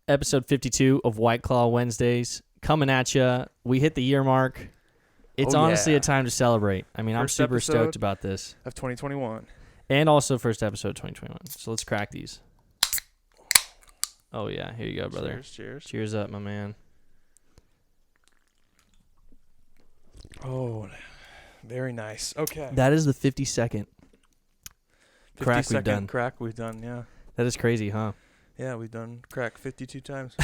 Episode 52 of White Claw Wednesdays coming at you. We hit the year mark. It's honestly a time to celebrate. I mean, I'm super stoked about this. Of 2021. And also first episode of 2021. So let's crack these. Oh, yeah. Here you go, brother. Cheers. Cheers up, my man. Oh, very nice. Okay. That is the 52nd crack we've done. Crack we've done, yeah. That is crazy, huh? Yeah, we've done crack 52 times.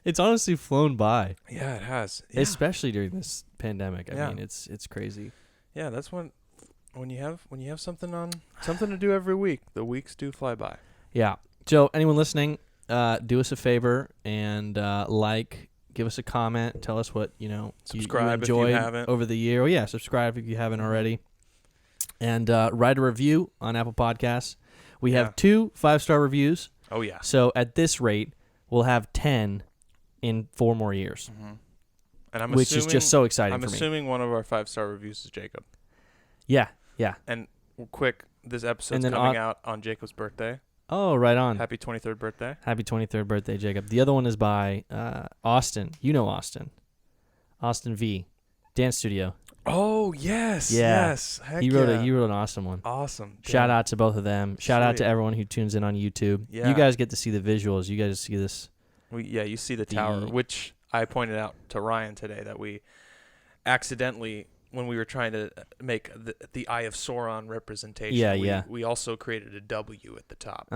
It's honestly flown by. Yeah, it has. Yeah. Especially during this pandemic. I mean, it's crazy. Yeah, that's when you have something to do every week, the weeks do fly by. Yeah. So anyone listening, do us a favor and give us a comment, tell us what subscribe you enjoyed if you haven't over the year. Oh yeah, subscribe if you haven't already, and write a review on Apple Podcasts. We have 2 5-star reviews. Oh yeah. So at this rate, we'll have 10 in 4 more years, and which is just so exciting for me. I'm assuming one of our 5-star reviews is Jacob. Yeah. And quick, this episode's coming out on Jacob's birthday. Oh, right on. Happy 23rd birthday. Happy 23rd birthday, Jacob. The other one is by Austin. You know Austin. Austin V. Dance Studio. Oh, yes. Yeah. Yes. Heck He wrote an awesome one. Awesome. Shout out to both of them. Shout out to everyone who tunes in on YouTube. Yeah. You guys get to see the visuals. You guys see this. You see the tower, which I pointed out to Ryan today that we accidentally, when we were trying to make the Eye of Sauron representation, we also created a W at the top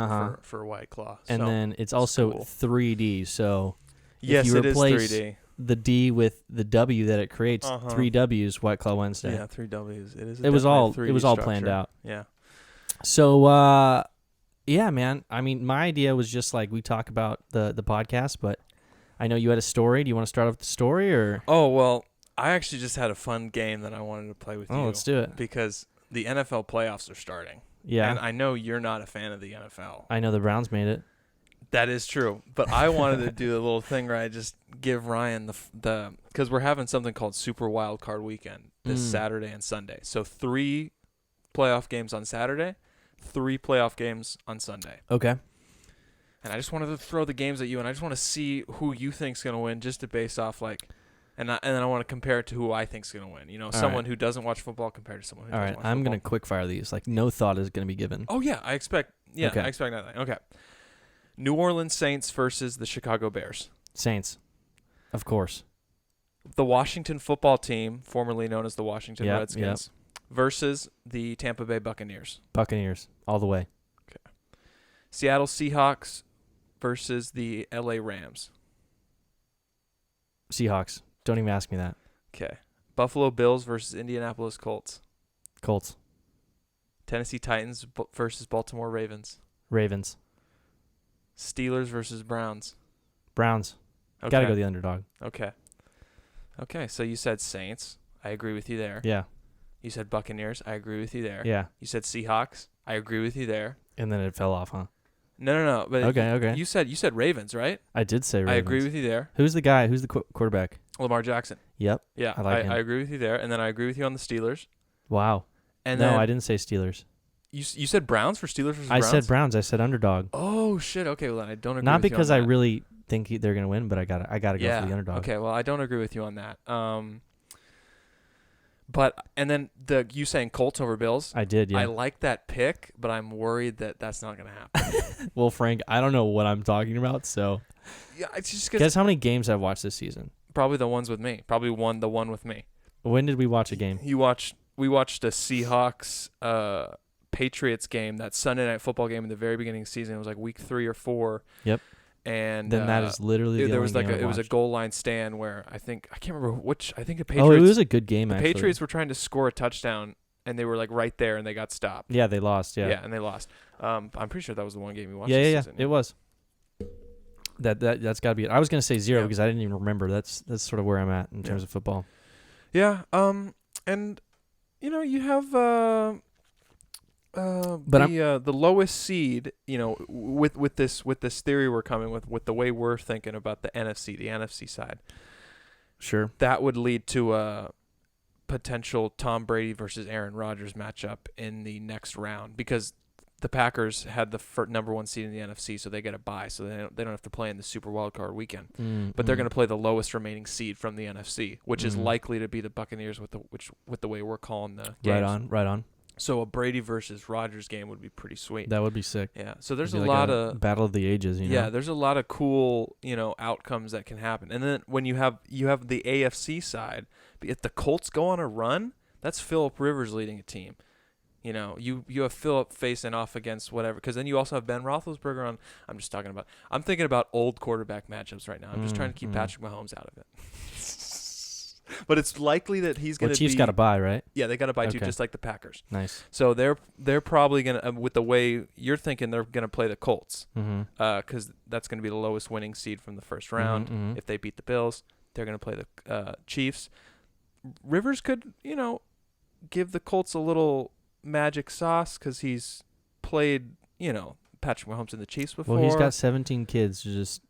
for White Claw. And then it's also cool. 3D, so yes, if you it is replace 3D. The D with the W that it creates, 3 Ws, White Claw Wednesday. Yeah, 3 Ws. It was all structure. planned out. Yeah. So yeah, man. I mean, my idea was just like we talk about the podcast, but I know you had a story. Do you want to start off with the story or? Oh, well, I actually just had a fun game that I wanted to play with you. Oh, let's do it. Because the NFL playoffs are starting. Yeah. And I know you're not a fan of the NFL. I know the Browns made it. That is true. But I wanted to do a little thing where I just give Ryan the because we're having something called Super Wild Card Weekend this Saturday and Sunday. So 3 playoff games on Saturday, 3 playoff games on Sunday. Okay. And I just wanted to throw the games at you, and I just want to see who you think's going to win just to base off and then I want to compare it to who I think's going to win. You know, someone who doesn't watch football compared to someone who does watch football. I'm going to quick fire these. Like, no thought is going to be given. Oh, yeah. I expect nothing. Okay. New Orleans Saints versus the Chicago Bears. Saints. Of course. The Washington football team, formerly known as the Washington Redskins, versus the Tampa Bay Buccaneers. Buccaneers. All the way. Okay. Seattle Seahawks versus the LA Rams. Seahawks. Don't even ask me that. Okay. Buffalo Bills versus Indianapolis Colts. Colts. Tennessee Titans versus Baltimore Ravens. Ravens. Steelers versus Browns. Browns. Okay. Gotta go the underdog. Okay, so you said Saints. I agree with you there. Yeah. You said Buccaneers. I agree with you there. Yeah. You said Seahawks. I agree with you there. And then it fell off, huh? No. But okay. You said Ravens, right? I did say Ravens. I agree with you there. Who's the guy? Who's the quarterback? Lamar Jackson. Yep. Yeah, I agree with you there. And then I agree with you on the Steelers. Wow. And no, then I didn't say Steelers. You said Browns for Steelers versus Browns? I said Browns. I said underdog. Oh, shit. Okay, well, then I don't agree Not with you on because I that. really think they're going to win, but I gotta go for the underdog. Okay, well, I don't agree with you on that. And then you saying Colts over Bills? I did, yeah. I like that pick, but I'm worried that that's not going to happen. Well, Frank, I don't know what I'm talking about, so. Yeah, it's just guess how many games I've watched this season? Probably the ones with me. Probably the one with me. When did we watch a game? We watched a Seahawks Patriots game, that Sunday Night Football game in the very beginning of the season. It was like week 3 or 4. Yep. And then that is literally the only game it was a watched. goal line stand where I can't remember which. I think the Oh, Patriots. it was a good game. The actually. Patriots were trying to score a touchdown and they were like right there and they got stopped. Yeah, they lost. Yeah. Yeah, and they lost. I'm pretty sure that was the one game you watched. Yeah. Season. It was. That's got to be it. I was gonna say 0 because I didn't even remember. That's sort of where I'm at in terms of football. Yeah. And you have the lowest seed, with this theory we're coming with the way we're thinking about the NFC side. Sure. That would lead to a potential Tom Brady versus Aaron Rodgers matchup in the next round because the Packers had the number 1 seed in the NFC, so they get a bye, so they don't have to play in the Super Wild Card weekend. But they're going to play the lowest remaining seed from the NFC, which is likely to be the Buccaneers with the way we're calling the games. Right on. So a Brady versus Rodgers game would be pretty sweet. That would be sick. Yeah. So there's It'd a be like lot of battle of the ages. Yeah, there's a lot of cool outcomes that can happen. And then when you have the AFC side, if the Colts go on a run, that's Phillip Rivers leading a team. You have Phillip facing off against whatever, because then you also have Ben Roethlisberger on. I'm thinking about old quarterback matchups right now. I'm just trying to keep Patrick Mahomes out of it. But it's likely that he's going to be. Chiefs got to bye, right? Yeah, they got to bye too, just like the Packers. Nice. So they're probably going to, with the way you're thinking, they're going to play the Colts, because that's going to be the lowest winning seed from the first round. If they beat the Bills, they're going to play the Chiefs. Rivers could, give the Colts a little magic sauce because he's played, Patrick Mahomes and the Chiefs before. Well, he's got 17 kids, just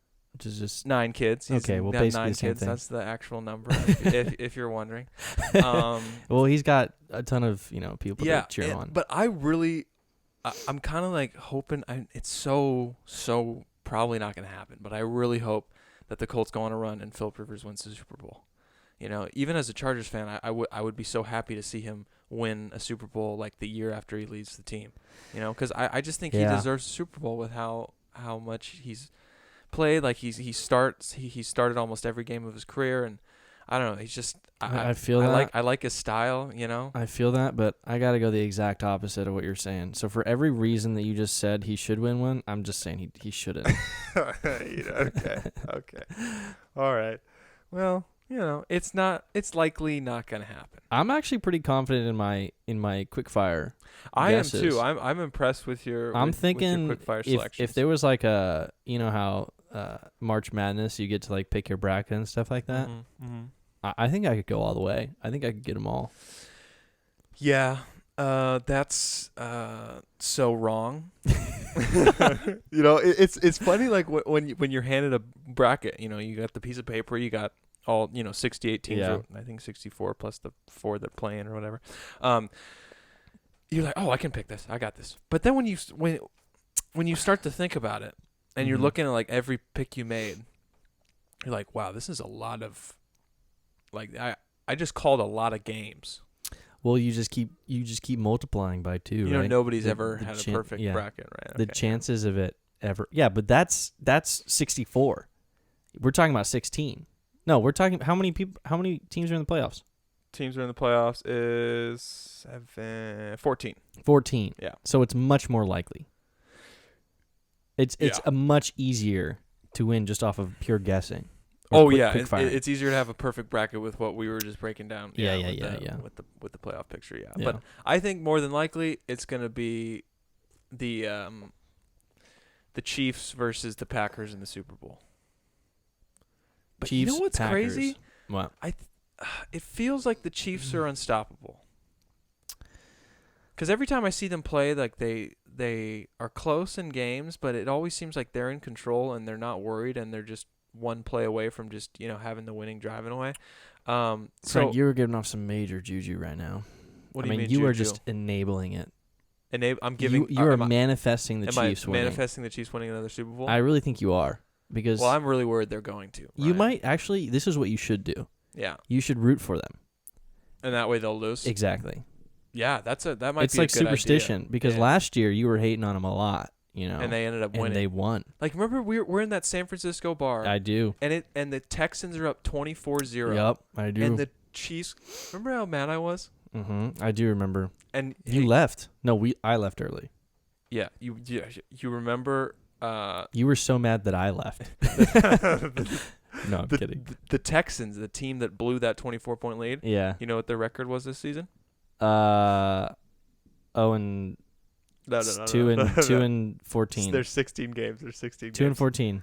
9 kids. Okay, well, basically 9 the same kids. thing. That's the actual number, if you're wondering. Well, he's got a ton of people to cheer him on. But I'm kind of like hoping. It's so probably not going to happen. But I really hope that the Colts go on a run and Phillip Rivers wins the Super Bowl. Even as a Chargers fan, I would be so happy to see him win a Super Bowl like the year after he leaves the team. Because I just think he deserves a Super Bowl with how much he's played. Like he started almost every game of his career, and I don't know. He's just I feel that. I like his style. I feel that, but I got to go the exact opposite of what you're saying. So for every reason that you just said he should win one, I'm just saying he shouldn't. Okay. All right. Well, it's likely not going to happen. I'm actually pretty confident in my quick fire. I guesses. am too. I'm impressed with your. I'm with thinking your quick fire selections. if there was like a how March Madness you get to like pick your bracket and stuff like that. I think I could go all the way. I think I could get them all. Yeah, that's so wrong. It's funny, like when you're handed a bracket, you got the piece of paper, you got all 68 teams, I think 64 plus the 4 that play in or whatever. You're like, oh, I can pick this, I got this. But then when you start to think about it, and you're looking at like every pick you made, you're like, wow, this is a lot of, like, I just called a lot of games. Well, you just keep multiplying by 2, right? Nobody's ever had a perfect bracket, right? The chances of it ever. Yeah, but that's 64. We're talking about 16. No, we're talking how many teams are in the playoffs? Teams are in the playoffs is 14. 14. Yeah. So it's much more likely. It's a much easier to win just off of pure guessing. It's easier to have a perfect bracket with what we were just breaking down. With the playoff picture, yeah. But I think more than likely it's going to be the Chiefs versus the Packers in the Super Bowl. But Chiefs, you know what's Packers. crazy? What? It feels like the Chiefs are unstoppable. Because every time I see them play, like they are close in games, but it always seems like they're in control and they're not worried and they're just one play away from just having the winning drive in a way. Frank, you were giving off some major juju right now. What do you mean? You juju? are just enabling it. I'm giving. You are manifesting the Chiefs winning. Manifesting the Chiefs winning another Super Bowl? I really think you are, because I'm really worried they're going to. You might actually. This is what you should do. Yeah. You should root for them. And that way they'll lose. Exactly. Yeah, that might it's be. It's like superstition idea. Because last year you were hating on them a lot, and they ended up winning. And they won. Like, remember we're in that San Francisco bar. I do. And the Texans are up 24-0. Yep, I do. And the Chiefs. Remember how mad I was? I do remember. And you left. No, I left early. Yeah, you remember. You were so mad that I left. No, I'm kidding. The Texans, the team that blew that 24-point lead. Yeah. You know what their record was this season? 2 and 14. There's 16 games. There's 16 games. 2 and 14.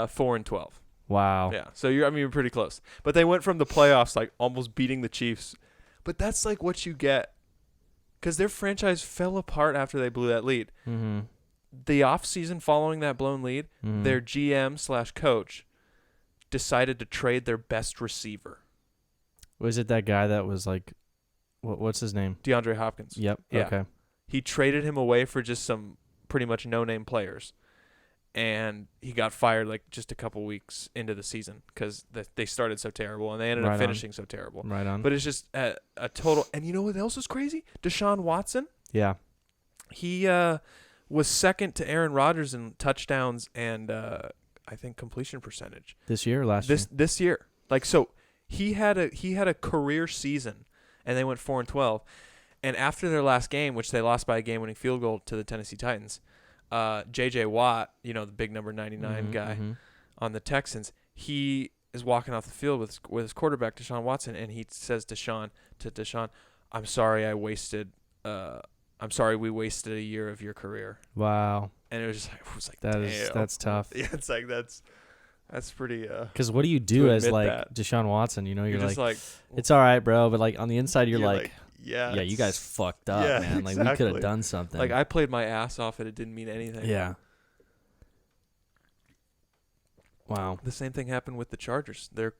4 and 12. Wow. Yeah. So you're pretty close. But they went from the playoffs like almost beating the Chiefs. But that's like what you get, because their franchise fell apart after they blew that lead. Mm-hmm. The offseason following that blown lead, their GM/coach decided to trade their best receiver. Was it that guy that was like, what's his name? DeAndre Hopkins. Yep. Yeah. Okay. He traded him away for just some pretty much no-name players. And he got fired like just a couple weeks into the season because they started so terrible and they ended up finishing so terrible. Right on. But it's just a total. And you know what else is crazy? Deshaun Watson. Yeah. He was second to Aaron Rodgers in touchdowns and I think completion percentage This year or last year? This year. Like so, he had a career season, and they went 4-12. And after their last game, which they lost by a game-winning field goal to the Tennessee Titans, J.J. Watt, you know, the big number 99 guy on the Texans, he is walking off the field with his quarterback, Deshaun Watson, and he says to Deshaun, I'm sorry we wasted a year of your career. Wow. And it was like damn. That's tough. Yeah, it's like that's pretty. Because what do you do as like that. Deshaun Watson? You know, you're just like it's all right, bro, but like on the inside, you're like yeah, you guys fucked up, yeah, man. Like exactly. we could have done something. Like I played my ass off, and it didn't mean anything. Yeah. Wow. The same thing happened with the Chargers. Their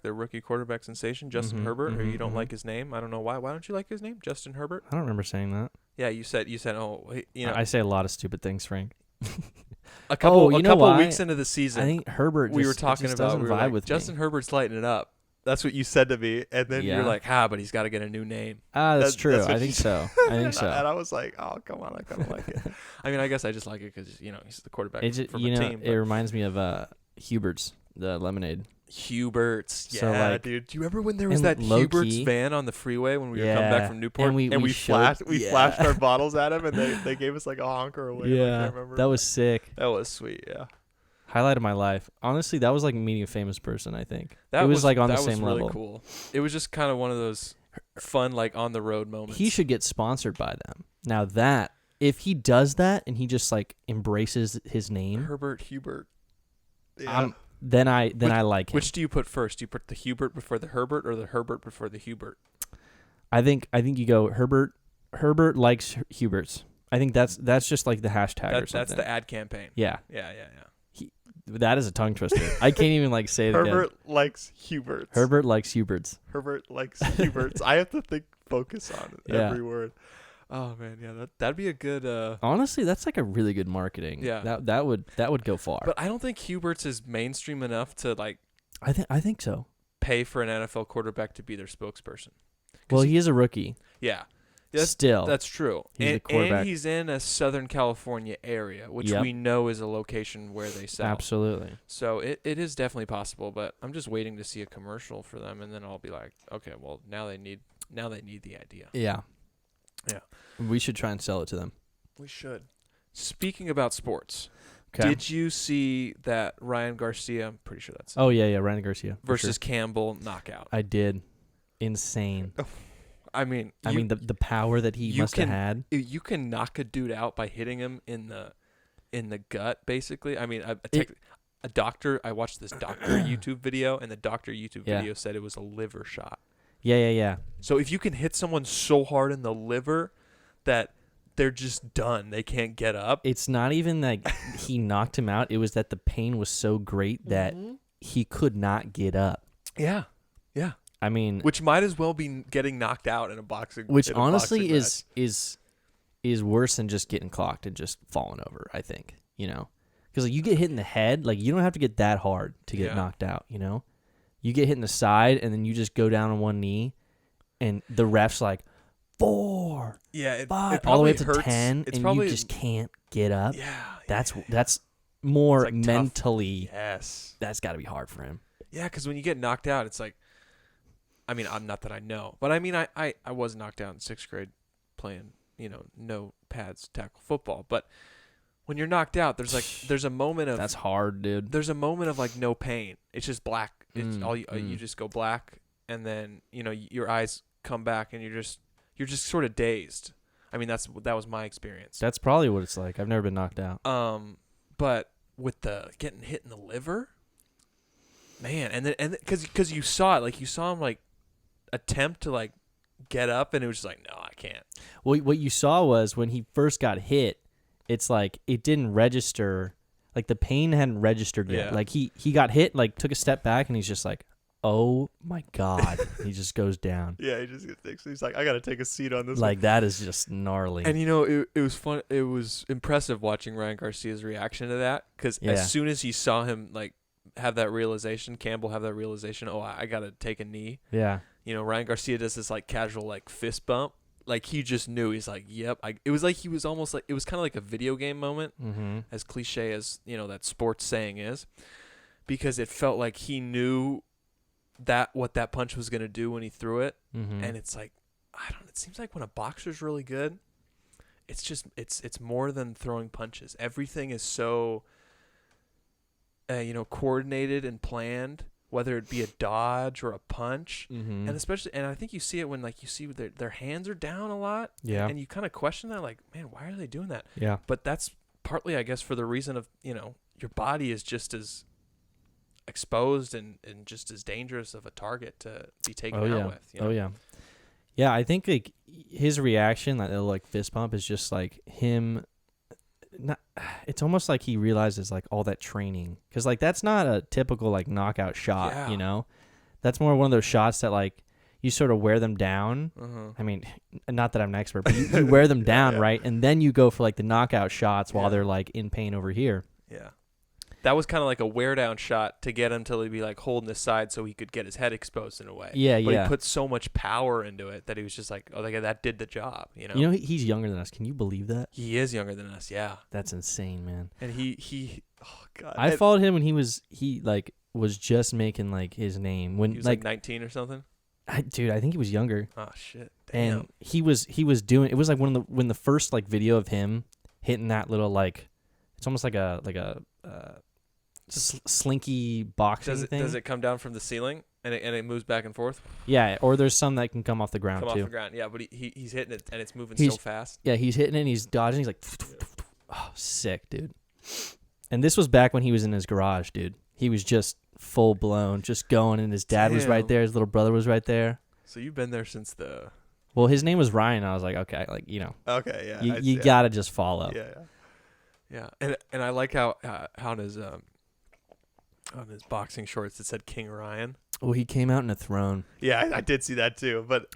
rookie quarterback sensation, Justin Herbert, or you don't like his name. I don't know why. Why don't you like his name, Justin Herbert? I don't remember saying that. Yeah, you said oh, you know. I say a lot of stupid things, Frank. A couple weeks into the season, I think Herbert. We were talking about vibe with Justin Herbert's lighting it up. That's what you said to me, and then you're like, but he's got to get a new name. That's true. I think so. And I was like, oh, come on, I kind of like it. I mean, I guess I just like it because you know he's the quarterback from the team. It reminds me of Hubert's, the lemonade. Hubert's, yeah, so like, dude. Do you remember when there was that Hubert's van on the freeway when we were coming back from Newport, and we flashed our bottles at him, and they gave us like a honker away. Yeah, I can't remember. That was sick. That was sweet. Yeah. Highlight of my life. Honestly, that was like meeting a famous person, I think. It was like on the same level. That was really cool. It was just kind of one of those fun, like on the road moments. He should get sponsored by them. Now that, if he does that and he just like embraces his name. Herbert Hubert. Yeah. Then I like him. Which do you put first? Do you put the Hubert before the Herbert or the Herbert before the Hubert? I think you go Herbert. Herbert likes Huberts. I think that's just like the hashtag or something. That's the ad campaign. Yeah. Yeah. That is a tongue twister. I can't even like say it Herbert again. likes Huberts. Herbert likes Huberts. Herbert likes Huberts. I have to focus on every word. Oh man, yeah, that'd be a good. Honestly, that's like a really good marketing. Yeah, that would go far. But I don't think Huberts is mainstream enough to like. I think so. Pay for an NFL quarterback to be their spokesperson. Well, he is a rookie. Yeah. Still, that's true. He's a quarterback. And he's in a Southern California area, which we know is a location where they sell. Absolutely. So it is definitely possible, but I'm just waiting to see a commercial for them, and then I'll be like, okay, well now they need the idea. Yeah. Yeah. We should try and sell it to them. We should. Speaking about sports, okay. Did you see that Ryan Garcia? I'm pretty sure that's. Oh yeah, Ryan Garcia versus Campbell knockout. I did. Insane. I mean, the power that he must have had. You can knock a dude out by hitting him in the gut, basically. I mean, a doctor. I watched this doctor YouTube video, and the doctor YouTube video said it was a liver shot. Yeah. So if you can hit someone so hard in the liver that they're just done, they can't get up. It's not even like he knocked him out. It was that the pain was so great that he could not get up. Yeah. I mean, which might as well be getting knocked out in a boxing. Which honestly is worse than just getting clocked and just falling over. I think because like, you get hit in the head, like you don't have to get that hard to get knocked out. You get hit in the side and then you just go down on one knee, and the ref's like 4, 5, all the way up to hurts. 10, and you just can't get up. Yeah, that's more like mentally. Tough. Yes, that's got to be hard for him. Yeah, because when you get knocked out, it's like. I mean, not that I know, but I mean, I was knocked out in 6th grade playing, no pads tackle football. But when you're knocked out, there's a moment of that's hard, dude. There's a moment of like no pain. It's just black. It's all you just go black, and then your eyes come back, and you're just sort of dazed. I mean, that was my experience. That's probably what it's like. I've never been knocked out. But with the getting hit in the liver, man, and because you saw it, like you saw him like. Attempt to like get up, and it was just like, no, I can't. Well, what you saw was when he first got hit, it's like it didn't register, like the pain hadn't registered yet. Like he got hit, like took a step back, and he's just like, oh my God. He just goes down. Yeah, he just gets sick. So he's like, I got to take a seat on this Like, one. that is just gnarly. And, it was fun. It was impressive watching Ryan Garcia's reaction to that. Because as soon as he saw him, like, have that realization, Campbell have that realization, oh, I got to take a knee. Yeah. Ryan Garcia does this, like, casual, like, fist bump. Like, he just knew. He's like, yep. It was like he was almost like, it was kind of like a video game moment, as cliche as, that sports saying is. Because it felt like he knew what that punch was going to do when he threw it. And it's like, it seems like when a boxer's really good, it's just, it's more than throwing punches. Everything is so, coordinated and planned, whether it be a dodge or a punch. And especially, and I think you see it when, like, you see their hands are down a lot. Yeah. And you kind of question that, like, man, why are they doing that? Yeah. But that's partly, I guess, for the reason of, your body is just as exposed and just as dangerous of a target to be taken out with. Oh yeah. Yeah, I think, like, his reaction, that little, like, fist bump, is just like him. It's almost like he realizes, like, all that training, because, like, that's not a typical, like, knockout shot. That's more one of those shots that, like, you sort of wear them down. I mean, not that I'm an expert, but you wear them down, right? And then you go for, like, the knockout shots while they're, like, in pain over here. Yeah. That was kind of like a wear down shot to get him till he'd be, like, holding his side so he could get his head exposed in a way. Yeah, but he put so much power into it that he was just like, oh, that did the job. He's younger than us. Can you believe that? He is younger than us. Yeah. That's insane, man. And he oh God. I followed him when he was just making, like, his name when he was like 19 or something. Dude, I think he was younger. Oh shit! Damn. And he was doing. It was like when the first, like, video of him hitting that little, like, it's almost like a slinky boxing thing. Does it come down from the ceiling and it moves back and forth? Yeah, or there's some that can come off the ground too. Off the ground, yeah. But he's hitting it and it's moving so fast. Yeah, he's hitting it and he's dodging. He's like, oh, sick, dude. And this was back when he was in his garage, dude. He was just full blown, just going, and his dad was right there. His little brother was right there. So you've been there since the. Well, his name was Ryan. I was like, okay, like, Okay, yeah. You gotta just follow. Yeah. And I like how on his boxing shorts it said King Ryan. Well, he came out in a throne. Yeah, I did see that too. But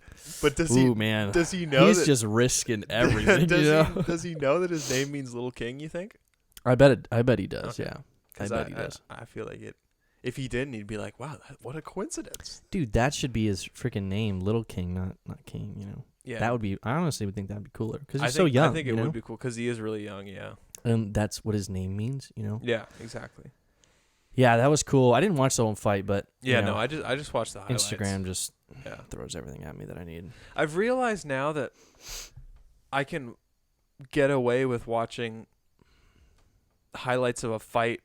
does Ooh, man. Does he know he's just risking everything? Does he know that his name means Little King? You think? I bet he does. Okay. Yeah, I bet he does. I feel like it. If he didn't, he'd be like, "Wow, what a coincidence." Dude, that should be his freaking name, Little King, not King. Yeah, that would be. I honestly would think that'd be cooler because he's so young. I think it would be cool because he is really young. Yeah. And that's what his name means, Yeah, exactly. Yeah, that was cool. I didn't watch the whole fight, but I just watched the highlights. Instagram just throws everything at me that I need. I've realized now that I can get away with watching highlights of a fight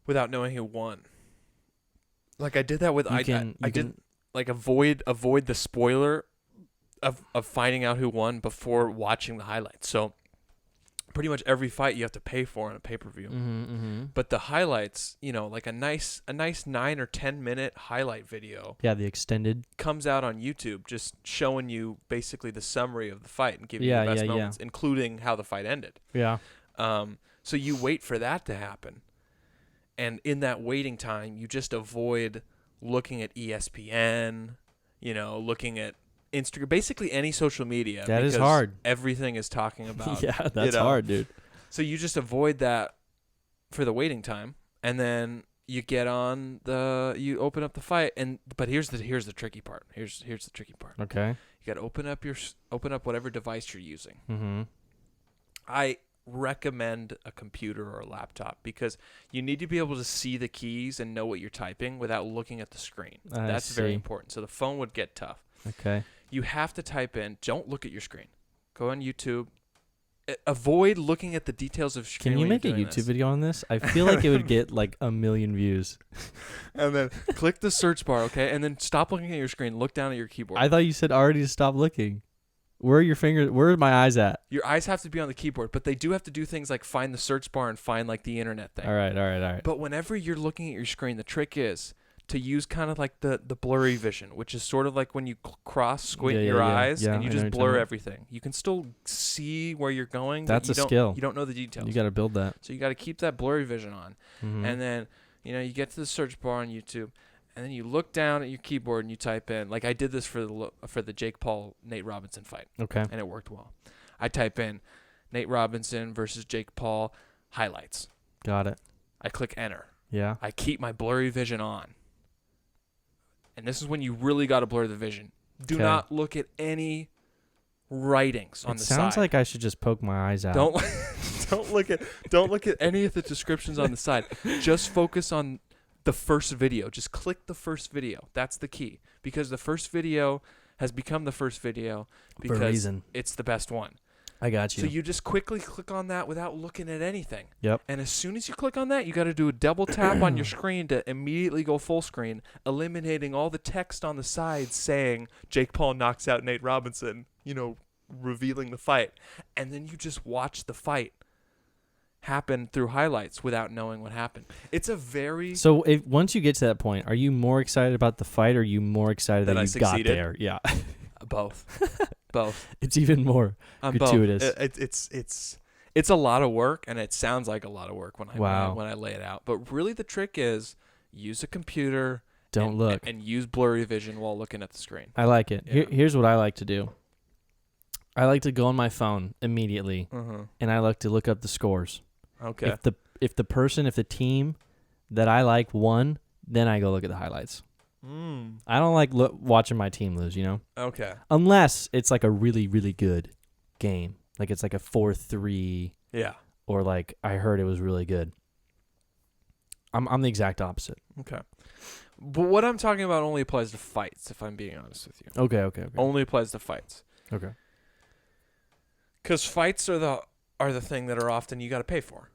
without knowing who won. Like I did that with avoid the spoiler of finding out who won before watching the highlights. So pretty much every fight you have to pay for on a pay-per-view. But the highlights, like a nice 9 or 10 minute highlight video. Yeah, the extended comes out on YouTube, just showing you basically the summary of the fight and giving you the best moments, including how the fight ended. Yeah. So you wait for that to happen, and in that waiting time, you just avoid looking at ESPN. Looking at Instagram, basically any social media. That is hard. Everything is talking about. Yeah, that's hard, dude. So you just avoid that for the waiting time, and then you get on you open up the fight, but here's the tricky part. Here's the tricky part. Okay. You got to open up whatever device you're using. Mm-hmm. I recommend a computer or a laptop because you need to be able to see the keys and know what you're typing without looking at the screen. That's very important. So the phone would get tough. Okay. You have to type in, don't look at your screen. Go on YouTube. Avoid looking at the details of screen. Can you make a YouTube video on this? I feel like it would get like 1 million views. And then click the search bar, okay? And then stop looking at your screen. Look down at your keyboard. I thought you said already to stop looking. Where are your fingers? Where are my eyes at? Your eyes have to be on the keyboard, but they do have to do things like find the search bar and find like the internet thing. All right. But whenever you're looking at your screen, the trick is to use kind of like the blurry vision, which is sort of like when you squint your eyes and you just blur everything. You can still see where you're going. That's a skill. You don't know the details. You got to build that. So you got to keep that blurry vision on. Mm-hmm. And then You get to the search bar on YouTube, and then you look down at your keyboard and you type in, like I did this for the Jake Paul Nate Robinson fight. Okay. And it worked well. I type in Nate Robinson versus Jake Paul highlights. Got it. I click enter. Yeah. I keep my blurry vision on. And this is when you really got to blur the vision. Do not look at any writings on the side. It sounds like I should just poke my eyes out. Don't look at any of the descriptions on the side. Just focus on the first video. Just click the first video. That's the key, because the first video has become the first video because for a reason. It's the best one. I got you. So you just quickly click on that without looking at anything. Yep. And as soon as you click on that, you got to do a double tap on your screen to immediately go full screen, eliminating all the text on the side saying Jake Paul knocks out Nate Robinson, revealing the fight. And then you just watch the fight happen through highlights without knowing what happened. It's a very... So once you get to that point, are you more excited about the fight, or are you more excited that you got there? Yeah. Both. Both. It's even more gratuitous. It's a lot of work, and it sounds like a lot of work when I lay it out. But really, the trick is use a computer. Don't look. And use blurry vision while looking at the screen. I like it. Yeah. Here's what I like to do. I like to go on my phone immediately, and I like to look up the scores. Okay. If the team that I like won, then I go look at the highlights. I don't like watching my team lose, Okay. Unless it's like a really, really good game. Like it's like a 4-3. Yeah. Or like I heard it was really good. I'm the exact opposite. Okay. But what I'm talking about only applies to fights, if I'm being honest with you. Okay. Only applies to fights. Okay. Because fights are the thing that are often you got to pay for.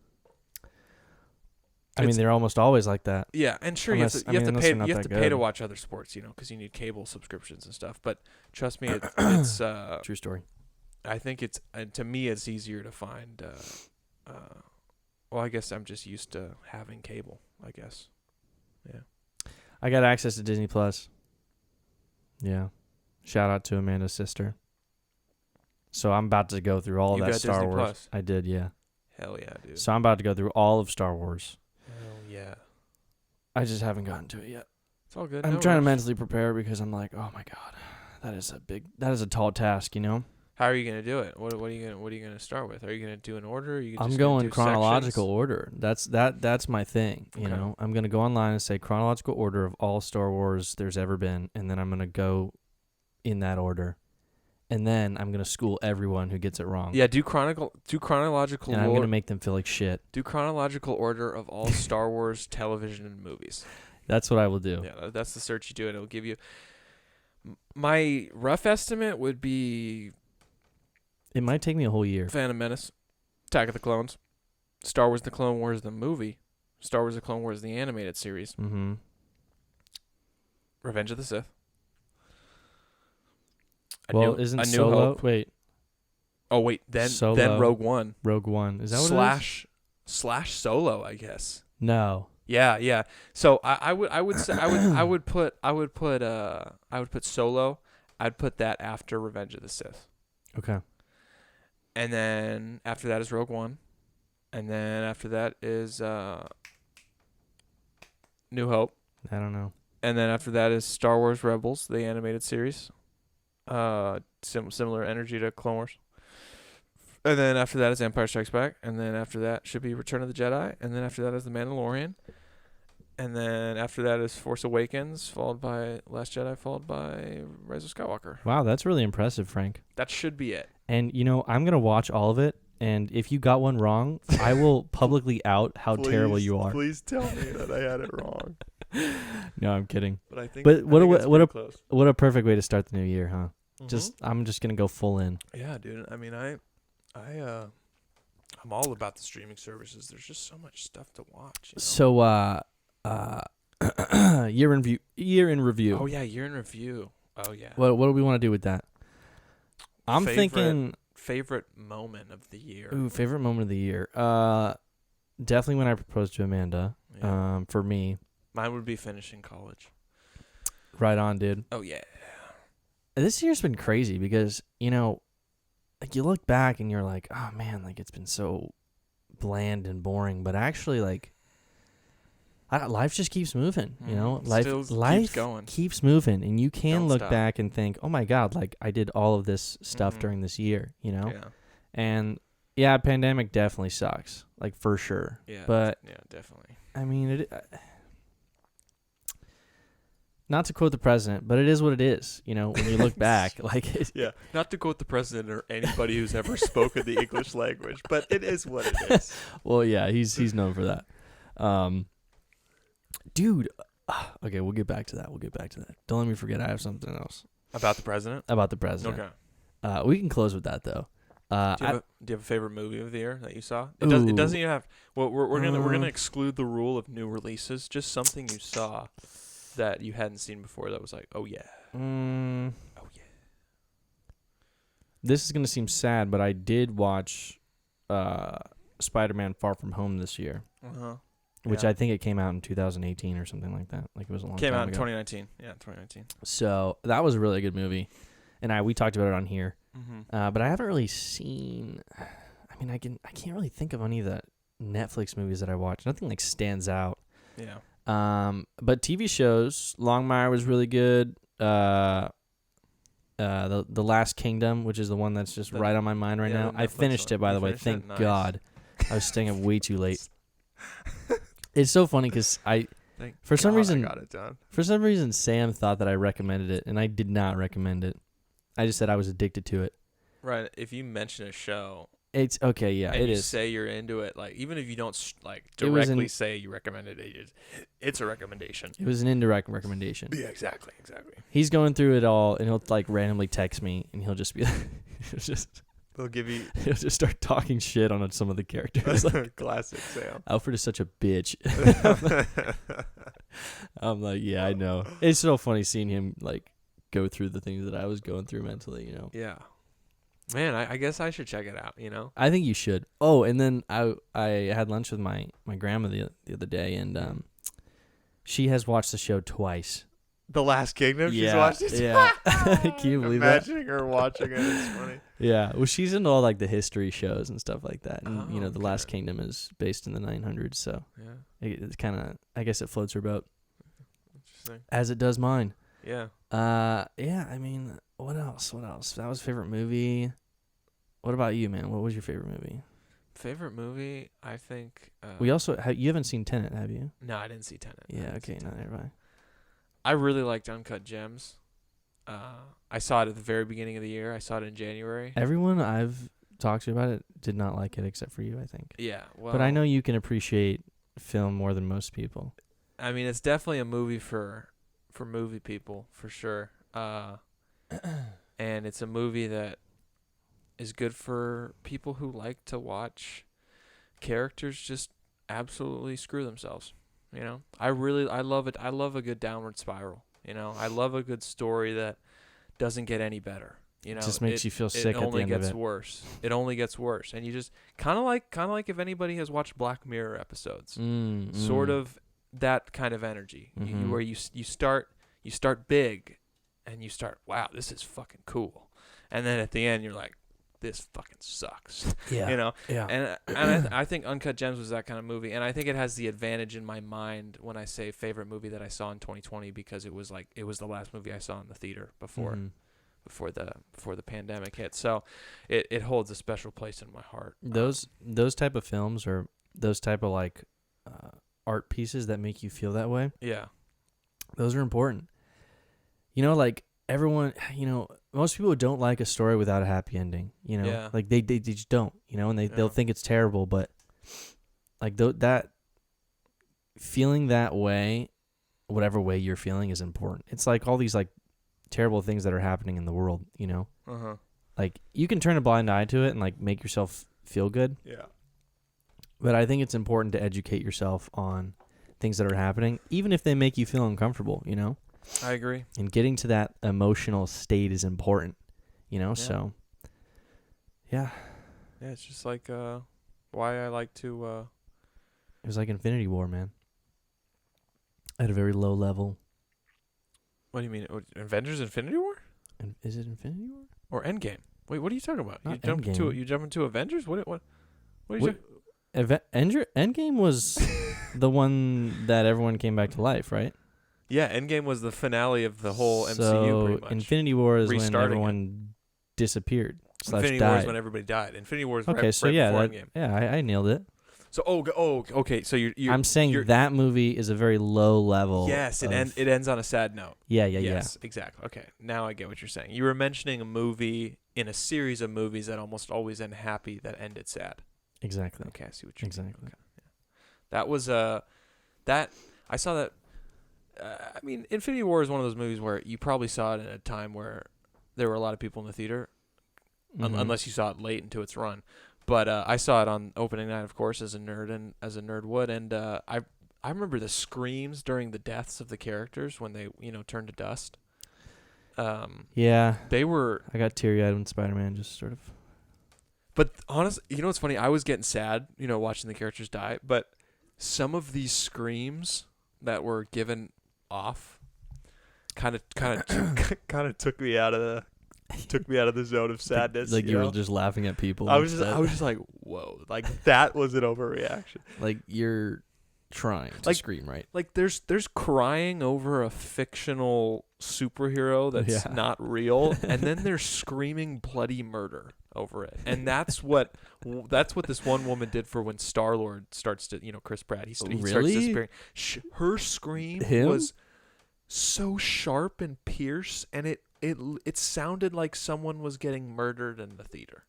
I mean, they're almost always like that. Yeah, and sure, you have to pay to watch other sports, because you need cable subscriptions and stuff. But trust me, it's true story. I think to me, it's easier to find. Well, I guess I'm just used to having cable. I guess. Yeah. I got access to Disney Plus. Yeah. Shout out to Amanda's sister. So I'm about to go through all of that Star Disney Wars. Plus? I did, yeah. Hell yeah, dude. So I'm about to go through all of Star Wars. Hell yeah. I just haven't gotten to it yet. It's all good. I'm trying to mentally prepare because I'm like, oh my god, that is a tall task, How are you gonna do it? What are you gonna start with? Are you gonna do an order? Or I'm going chronological order. That's my thing. Okay. I'm gonna go online and say chronological order of all Star Wars there's ever been, and then I'm gonna go in that order. And then I'm going to school everyone who gets it wrong. Yeah, do chronological and I'm going to make them feel like shit. Do chronological order of all Star Wars television and movies. That's what I will do. Yeah, that's the search you do, and it'll give you... My rough estimate would be... It might take me a whole year. Phantom Menace, Attack of the Clones, Star Wars The Clone Wars the movie, Star Wars The Clone Wars the animated series, Revenge of the Sith. Isn't Solo? Wait. Oh wait, then Rogue One. Rogue One. Is that what it is? Slash Solo, I guess. No. Yeah. So I would put Solo. I'd put that after Revenge of the Sith. Okay. And then after that is Rogue One, and then after that is New Hope. I don't know. And then after that is Star Wars Rebels, the animated series. Similar energy to Clone Wars. And then after that is Empire Strikes Back, and then after that should be Return of the Jedi, and then after that is The Mandalorian, and then after that is Force Awakens, followed by Last Jedi, followed by Rise of Skywalker. Wow, that's really impressive, Frank. That should be it. And I'm gonna watch all of it, and if you got one wrong, I will publicly out how terrible you are. Please tell me that I had it wrong. No, I'm kidding. But I think. But close. What a perfect way to start the new year, huh? I'm just gonna go full in. Yeah, dude. I mean, I'm all about the streaming services. There's just so much stuff to watch. So, year in review. Oh yeah, year in review. Oh yeah. What do we want to do with that? I'm thinking favorite moment of the year. Ooh, favorite moment of the year. Definitely when I proposed to Amanda. Yeah. For me. Mine would be finishing college. Right on, dude. Oh yeah. This year's been crazy because, like you look back and you're like, oh man, like it's been so bland and boring. But actually, like, life just keeps moving, you know. Life Life keeps going. keeps moving, and you can Don't look stop. back and think, oh my God, like I did all of this stuff during this year, you know. Yeah. And yeah, pandemic definitely sucks, like for sure. Yeah. But yeah, definitely. I mean, not to quote the president, but it is what it is. You know, when you look back, like Yeah, not to quote the president or anybody who's ever spoken the English language, but it is what it is. Well, yeah, he's known for that. Dude, okay, we'll get back to that. Don't let me forget. I have something else About the president? about the president. Okay. We can close with that though. Do you have a favorite movie of the year that you saw? It doesn't even have. Well, we're gonna exclude the rule of new releases. Just something you saw that you hadn't seen before that was like, oh yeah, oh yeah. This is gonna seem sad, but I did watch Spider-Man: Far From Home this year, which I think it came out in 2018 or something like that. Like it was a long time ago. Came out in 2019. Yeah, 2019. So that was a really good movie, and we talked about it on here. Mm-hmm. But I haven't really seen. I mean, I can't really think of any of the Netflix movies that I watched. Nothing like stands out. Yeah. But TV shows, Longmire was really good. The Last Kingdom, which is the one that's just right on my mind right now. I finished it, by the way. Thank God. I was staying up way too late. It's so funny because for some reason, I got it done. For some reason, Sam thought that I recommended it, and I did not recommend it. I just said I was addicted to it. Right. If you mention a show, it's okay. Yeah, and it you is. say you're into it, like even if you don't like directly say you recommended it, it's a recommendation. It was an indirect recommendation. Yeah, exactly. He's going through it all, and he'll like randomly text me, and he'll just be like, They'll give you. He'll just start talking shit on some of the characters. Like, classic Sam. Alfred is such a bitch. I'm like, yeah, I know. It's so funny seeing him like go through the things that I was going through mentally, you know. Yeah. Man, I guess I should check it out, you know? I think you should. Oh, and then I had lunch with my grandma the other day, and she has watched the show twice. The Last Kingdom? She's watched it? Yeah. Can you believe that? Imagining her watching it is funny. Yeah. Well, she's into all like the history shows and stuff like that. And, The okay. Last Kingdom is based in the 900s, so it's kind of, I guess it floats her boat. Interesting. As it does mine. Yeah. Yeah, I mean, what else? That was favorite movie. What about you, man? What was your favorite movie? Favorite movie, I think. We also you haven't seen Tenet, have you? No, I didn't see Tenet. Yeah, okay, not everybody. I really liked Uncut Gems. I saw it at the very beginning of the year. I saw it in January. Everyone I've talked to about it did not like it except for you, I think. Yeah, well. But I know you can appreciate film more than most people. I mean, it's definitely a movie for movie people, for sure. And it's a movie that is good for people who like to watch characters just absolutely screw themselves. You know, I love it. I love a good downward spiral. You know, I love a good story that doesn't get any better. You know, it just makes you feel sick at the end of it. It only gets worse. It only gets worse, and you just kind of like if anybody has watched Black Mirror episodes, sort of that kind of energy, where you start big, and you start, wow, this is fucking cool, and then at the end you're like, this fucking sucks. Yeah. You know? Yeah. And I think Uncut Gems was that kind of movie. And I think it has the advantage in my mind when I say favorite movie that I saw in 2020, because it was the last movie I saw in the theater before the pandemic hit. So it holds a special place in my heart. Those type of films, or those type of like art pieces that make you feel that way. Yeah. Those are important. You know, like everyone, most people don't like a story without a happy ending, like they just don't, and they'll think it's terrible, but like that feeling that way, whatever way you're feeling, is important. It's like all these like terrible things that are happening in the world, like you can turn a blind eye to it and like make yourself feel good. Yeah. But I think it's important to educate yourself on things that are happening, even if they make you feel uncomfortable, I agree. And getting to that emotional state is important, so, yeah. Yeah, it's just like why I like to... It was like Infinity War, man. At a very low level. What do you mean? Avengers Infinity War? Is it Infinity War? Or Endgame? Wait, what are you talking about? Not You jump into Avengers? What did you... Endgame was... The one that everyone came back to life, right? Yeah, Endgame was the finale of the whole MCU. So Pretty much. Infinity War is when Restarting everyone disappeared. Infinity War is when everybody died. Infinity War is Okay, right, so right yeah, before that, Endgame. yeah, I nailed it. So okay. So you're I'm saying that movie is a very low level. Yes, it ends on a sad note. Yeah, yes, exactly. Okay, now I get what you're saying. You were mentioning a movie in a series of movies that almost always end happy that ended sad. Exactly. Okay, I see what you're exactly. Okay. Yeah. That was that I saw that. I mean, Infinity War is one of those movies where you probably saw it at a time where there were a lot of people in the theater, unless you saw it late into its run. But I saw it on opening night, of course, as a nerd would, and I remember the screams during the deaths of the characters when they turned to dust. Yeah, they were. I got teary-eyed when Spider-Man just sort of. But honestly, what's funny? I was getting sad, watching the characters die. But some of these screams that were given off, kind of took me out of the zone of sadness. Like you were just laughing at people. I was just like, whoa, like that was an overreaction. Like you're trying to scream, right? Like there's crying over a fictional superhero that's not real, and then there's screaming bloody murder over it. And that's what this one woman did for when Star-Lord starts to, Chris Pratt, he starts disappearing. Her scream was so sharp and pierce, and it sounded like someone was getting murdered in the theater.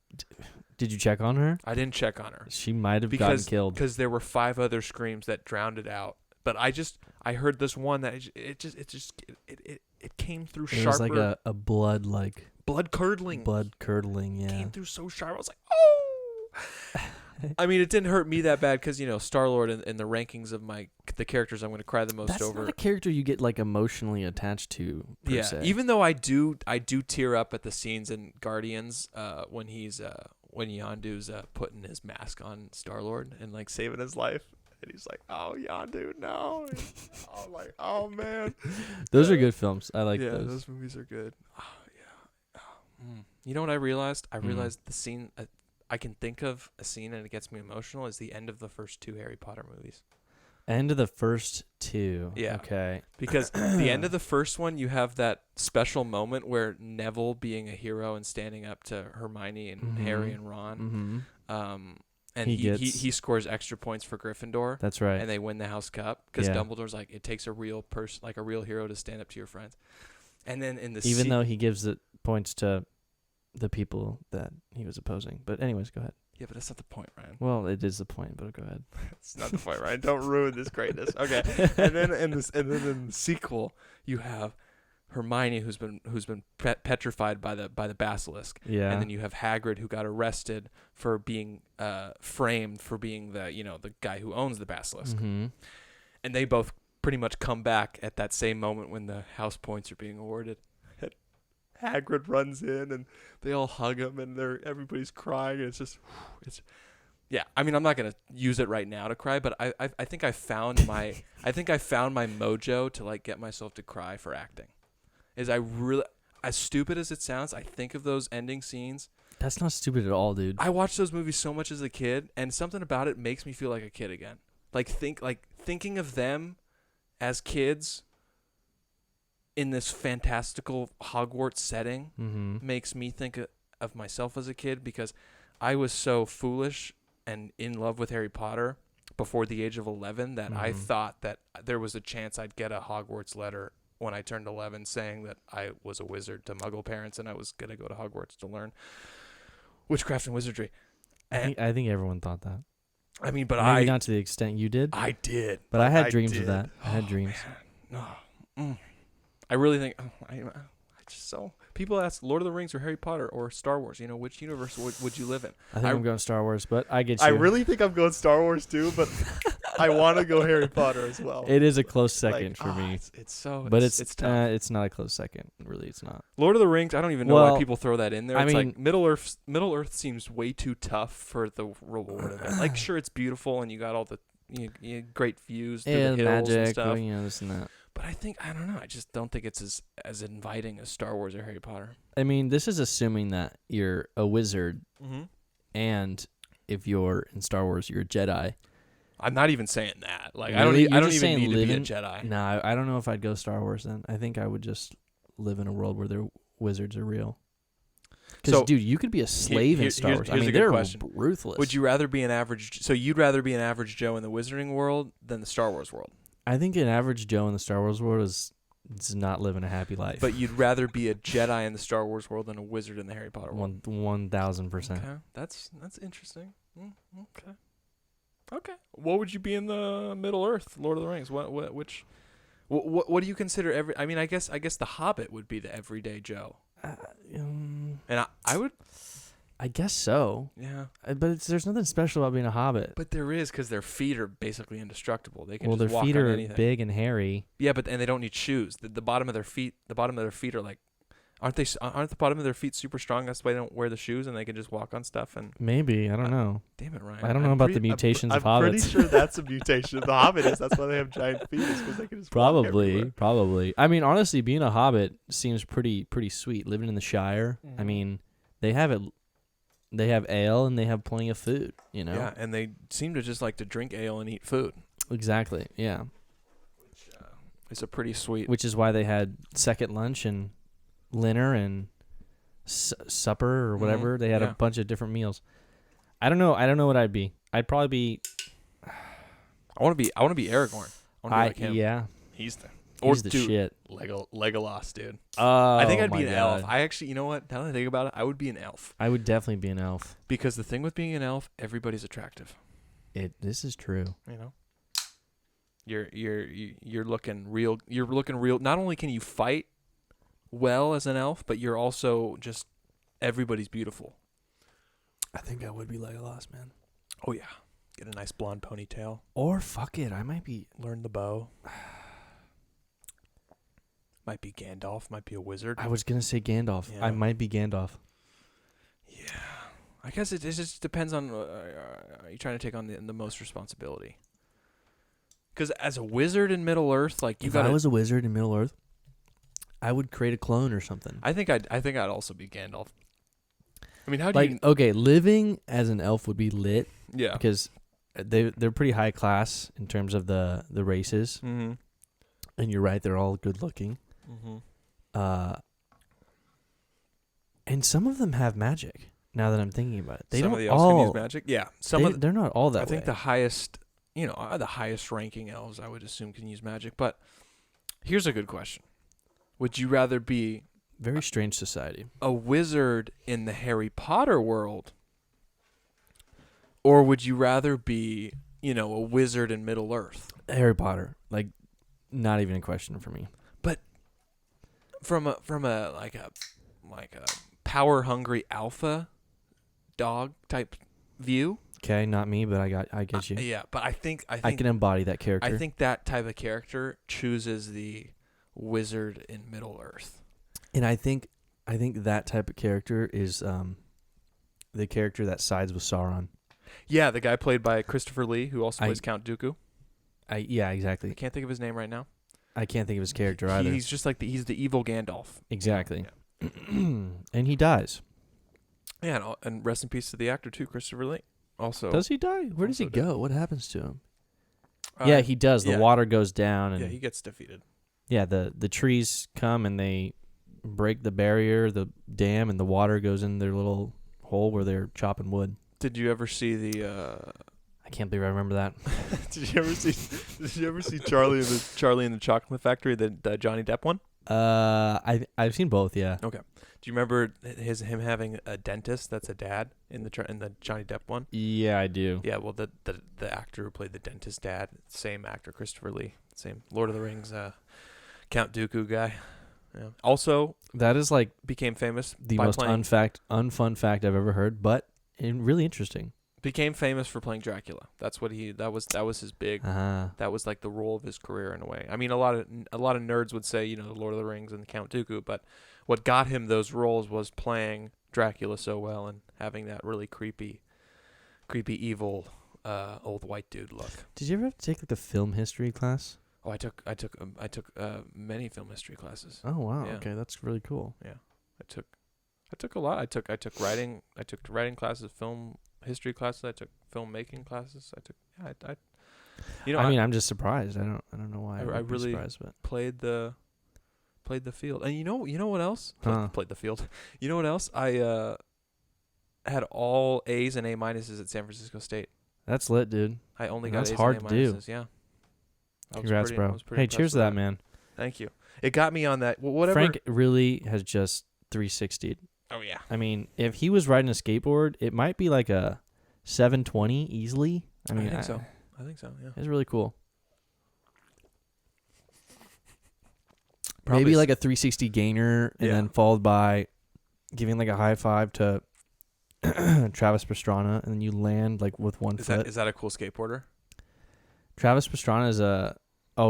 Did you check on her? I didn't check on her. She might have gotten killed because there were 5 other screams that drowned it out. But I heard this one that it came through sharper. It was like a blood curdling. Yeah. It came through so sharp. I was like, oh. I mean, it didn't hurt me that bad because Star-Lord in the rankings of the characters I'm going to cry the most over. That's not a character you get like emotionally attached to. Per se. Even though I do tear up at the scenes in Guardians when Yondu's putting his mask on Star-Lord and like saving his life. And he's like, "Oh, Yondu, no!" I'm like, "Oh man." Those are good films. I like those. Yeah, those movies are good. Oh yeah. You know what I realized? I realized the scene. I can think of a scene and it gets me emotional. Is the end of the first 2 Harry Potter movies. End of the first 2. Yeah. Okay. Because the end of the first one, you have that special moment where Neville being a hero and standing up to Hermione and Harry and Ron. And he scores extra points for Gryffindor. That's right. And they win the House Cup because Dumbledore's like, it takes a real person, like a real hero, to stand up to your friends. And then in the even though he gives it points to the people that he was opposing. But anyways, go ahead. Yeah, but that's not the point, Ryan. Well, it is the point, but go ahead. It's not the point, Ryan. Don't ruin this greatness. Okay. And then in the sequel, you have Hermione who's been petrified by the basilisk. Yeah. And then you have Hagrid who got arrested for being framed for being the guy who owns the basilisk. Mm-hmm. And they both pretty much come back at that same moment when the house points are being awarded. Hagrid runs in and they all hug him and everybody's crying and it's yeah. I mean, I'm not gonna use it right now to cry, but I think I found my mojo to like get myself to cry for acting. As stupid as it sounds, I think of those ending scenes. That's not stupid at all, dude. I watched those movies so much as a kid, and something about it makes me feel like a kid again. Thinking of them as kids in this fantastical Hogwarts setting makes me think of myself as a kid, because I was so foolish and in love with Harry Potter before the age of 11 that I thought that there was a chance I'd get a Hogwarts letter when I turned 11 saying that I was a wizard to Muggle parents and I was going to go to Hogwarts to learn witchcraft and wizardry. I think everyone thought that. I mean, but maybe not to the extent you did. I did. But I had dreams of that. I had dreams. Man. I really think people ask Lord of the Rings or Harry Potter or Star Wars, which universe would you live in? I think I'm going Star Wars, but I get you. I really think I'm going Star Wars too, but I want to go Harry Potter as well. It is a close second for me. It's tough. It's not a close second. Really, it's not. Lord of the Rings, I don't even know why people throw that in there. It's like Middle Earth seems way too tough for the reward of it. Like, sure, it's beautiful and you got all the great views through the hills magic, and stuff. This and that. But I don't know. I just don't think it's as inviting as Star Wars or Harry Potter. I mean, this is assuming that you're a wizard, and if you're in Star Wars, you're a Jedi. I'm not even saying that. Like Really? I don't just even saying need live to in- be a Jedi. Nah, I don't know if I'd go Star Wars then. I think I would just live in a world where their wizards are real. Because, So, dude, you could be a slave in Star Wars. I here's mean, a good they're question. ruthless. Would you rather be an average? So you'd rather be an average Joe in the Wizarding world than the Star Wars world, I think an average Joe in the Star Wars world is not living a happy life. but you'd rather be a Jedi in the Star Wars world than a wizard in the Harry Potter world. 1,000%. Okay, that's interesting. Okay. Okay. What would you be in the Middle Earth, Lord of the Rings? What do you consider every? I mean, I guess the Hobbit would be the everyday Joe. And I would. I guess so. Yeah. But there's nothing special about being a hobbit. But there is, because their feet are basically indestructible. They can Well, just their walk feet on are anything. big and hairy. Yeah, and they don't need shoes. The bottom of their feet are like, aren't the bottom of their feet super strong? That's why they don't wear the shoes and they can just walk on stuff. And Maybe. I don't know. damn it, Ryan. I don't know about the mutations of hobbits. I'm pretty sure that's a mutation of the Hobbit. That's why they have giant feet. Is because they can just walk everywhere. Probably. I mean, honestly, being a hobbit seems pretty sweet. Living in the Shire. Mm-hmm. I mean, they have it. They have ale and they have plenty of food. You know. Yeah, and they seem to just like to drink ale and eat food. Exactly. Yeah. Which is a pretty sweet. Which is why they had second lunch and dinner and supper or whatever. They had a bunch of different meals. I don't know. I don't know what I'd be. I'd probably be. I want to be Aragorn. I want to be like him. Yeah. He's the shit. Legolas, dude. Oh, I think I'd be an God. elf. I actually, you know what? Now that I think about it, I would be an elf. I would definitely be an elf. Because the thing with being an elf, everybody's attractive. This is true. You know, you're looking real. You're looking real. Not only can you fight well as an elf, but you're also just everybody's beautiful. I think I would be Legolas, man. Oh yeah, get a nice blonde ponytail. Or fuck it, I might be. Learn the bow. Might be Gandalf. Might be a wizard. I was gonna say Gandalf. Yeah. I might be Gandalf. Yeah, I guess it just depends on. Are you trying to take on the most responsibility? Because as a wizard in Middle Earth, like If I was a wizard in Middle Earth, I would create a clone or something. I think I'd also be Gandalf. I mean, how do you? Okay, living as an elf would be lit. Yeah. Because they're pretty high class in terms of the races, Mm-hmm. and you're right, they're all good looking. Mm-hmm. And some of them have magic. Now that I'm thinking about it, Some of the elves can use magic. Yeah, they're not all that. I think way. the highest, the highest ranking elves, I would assume, can use magic. But here's a good question: would you rather be very strange society, a wizard in the Harry Potter world, or would you rather be, a wizard in Middle Earth? Harry Potter, like, not even a question for me. But from a like a power hungry alpha dog type view. Okay, not me, but I get you. Yeah, but I think I can embody that character. I think that type of character chooses the wizard in Middle Earth. And I think that type of character is the character that sides with Sauron. Yeah, the guy played by Christopher Lee, who also plays Count Dooku. Yeah, exactly. I can't think of his name right now. I can't think of his character either. He's just like he's the evil Gandalf. Exactly. Yeah. And he dies. Yeah, and rest in peace to the actor too, Christopher Lee. Also, does he die? Where does he go? What happens to him? Yeah, he does. The water goes down, and he gets defeated. Yeah, the trees come and they break the barrier, the dam, and the water goes in their little hole where they're chopping wood. Did you ever see the? I can't believe I remember that. Did you ever see Charlie in the Chocolate Factory, the Johnny Depp one? I've seen both. Yeah. Okay. Do you remember him having a dentist that's a dad in the Johnny Depp one? Yeah, I do. Yeah. Well, the actor who played the dentist dad, same actor, Christopher Lee, same Lord of the Rings, Count Dooku guy. Yeah. Also, that is like became famous. The most unfun fact I've ever heard, but really interesting. Became famous for playing Dracula. That's what that was his big. That was like the role of his career in a way. I mean, a lot of nerds would say, the Lord of the Rings and Count Dooku, but what got him those roles was playing Dracula so well and having that really creepy, evil, old white dude look. Did you ever have to take like a film history class? Oh, I took many film history classes. Oh wow, yeah. Okay, that's really cool. Yeah, I took a lot. I took writing classes, film history classes. I took filmmaking classes. I You know, I mean, I'm just surprised. I don't know why I I would be really surprised, but played the field. And you know what else? Huh. Played the field. You know what else? I had all A's and A minuses at San Francisco State. that's lit, dude. I only And got that's A's hard and A to do. minuses. Yeah. Congrats, bro. Pretty Hey, impressed cheers to with that, man. Thank you. It got me on that. Whatever. Frank really has just 360'd. Oh yeah. I mean, if he was riding a skateboard, it might be like a 720 easily. I mean, think so. I think so. Yeah. It's really cool. Probably Maybe like a 360 gainer, and Yeah. then followed by giving like a high five to Travis Pastrana, and then you land like with one foot. Is that a cool skateboarder? Travis Pastrana is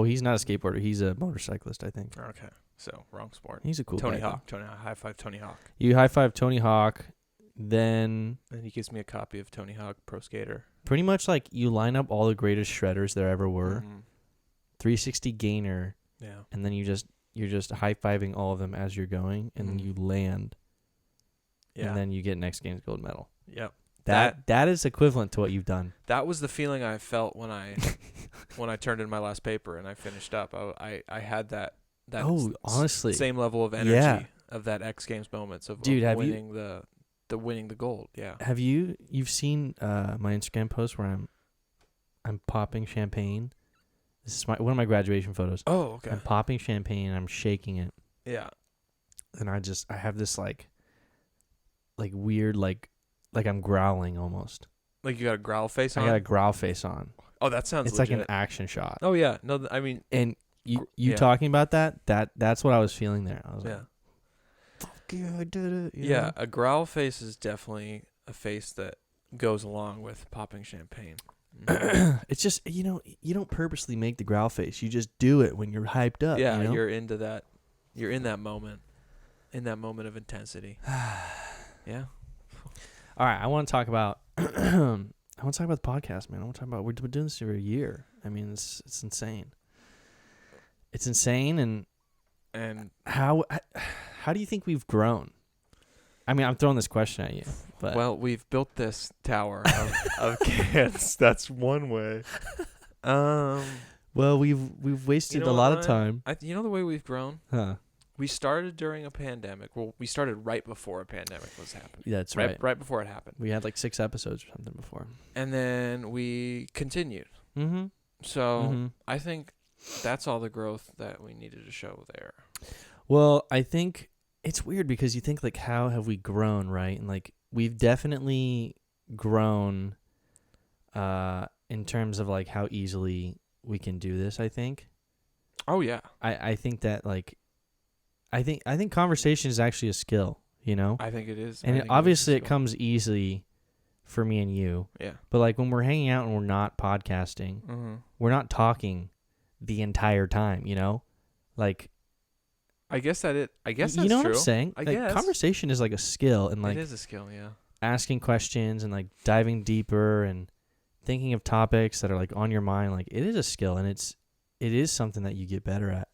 he's not a skateboarder. He's a motorcyclist, I think. Okay. So wrong sport. He's a cool Tony guy. Hawk. High five Tony Hawk. You high five Tony Hawk, then And he gives me a copy of Tony Hawk Pro Skater. pretty much like you line up all the greatest shredders there ever were. 360 gainer, Yeah. and then you're just high fiving all of them as you're going, and then you land, Yeah. and then you get next game's gold medal. Yep. That is equivalent to what you've done. That was the feeling I felt when I turned in my last paper and I finished up. I had that honestly, same level of energy of that X Games moments of winning the gold. Yeah. Have you've seen my Instagram post where I'm popping champagne? This is one of my graduation photos. Oh, okay. I'm popping champagne and I'm shaking it. Yeah. And I have this like weird like I'm growling almost. Like you got a growl face on? I got a growl face on. Oh, that sounds It's legit. like an action shot. Oh yeah. No, I mean, And you yeah. talking about that's what I was feeling there. I was yeah. like, fuck yeah, I did it. you Yeah, know? a growl face is definitely a face that goes along with popping champagne. It's just, you don't purposely make the growl face. You just do it when you're hyped up. Yeah, you know? you're into that. You're in that moment of intensity. Yeah. All right, I want to talk about the podcast, man. I want to talk about we're doing this for a year. I mean, it's insane. It's insane, and how do you think we've grown? I mean, I'm throwing this question at you, but Well, we've built this tower of cans. That's one way. well, we've wasted a lot of time. You know the way we've grown? Huh? We started during a pandemic. Well, we started right before a pandemic was happening. Yeah, that's right. Right before it happened. We had like 6 episodes or something before. And then we continued. Mm-hmm. So I think that's all the growth that we needed to show there. Well, I think it's weird because you think like, how have we grown, right? And like we've definitely grown in terms of like how easily we can do this, I think. Oh yeah. I think that like I think conversation is actually a skill, you know? I think it is. And obviously it comes easily for me and you. Yeah. But like when we're hanging out and we're not podcasting, we're not talking the entire time, you know? Like I guess that's you know true. what I'm saying? I like guess. Conversation is like a skill, and like it is a skill, yeah. asking questions and like diving deeper and thinking of topics that are like on your mind, like it is a skill, and it is something that you get better at.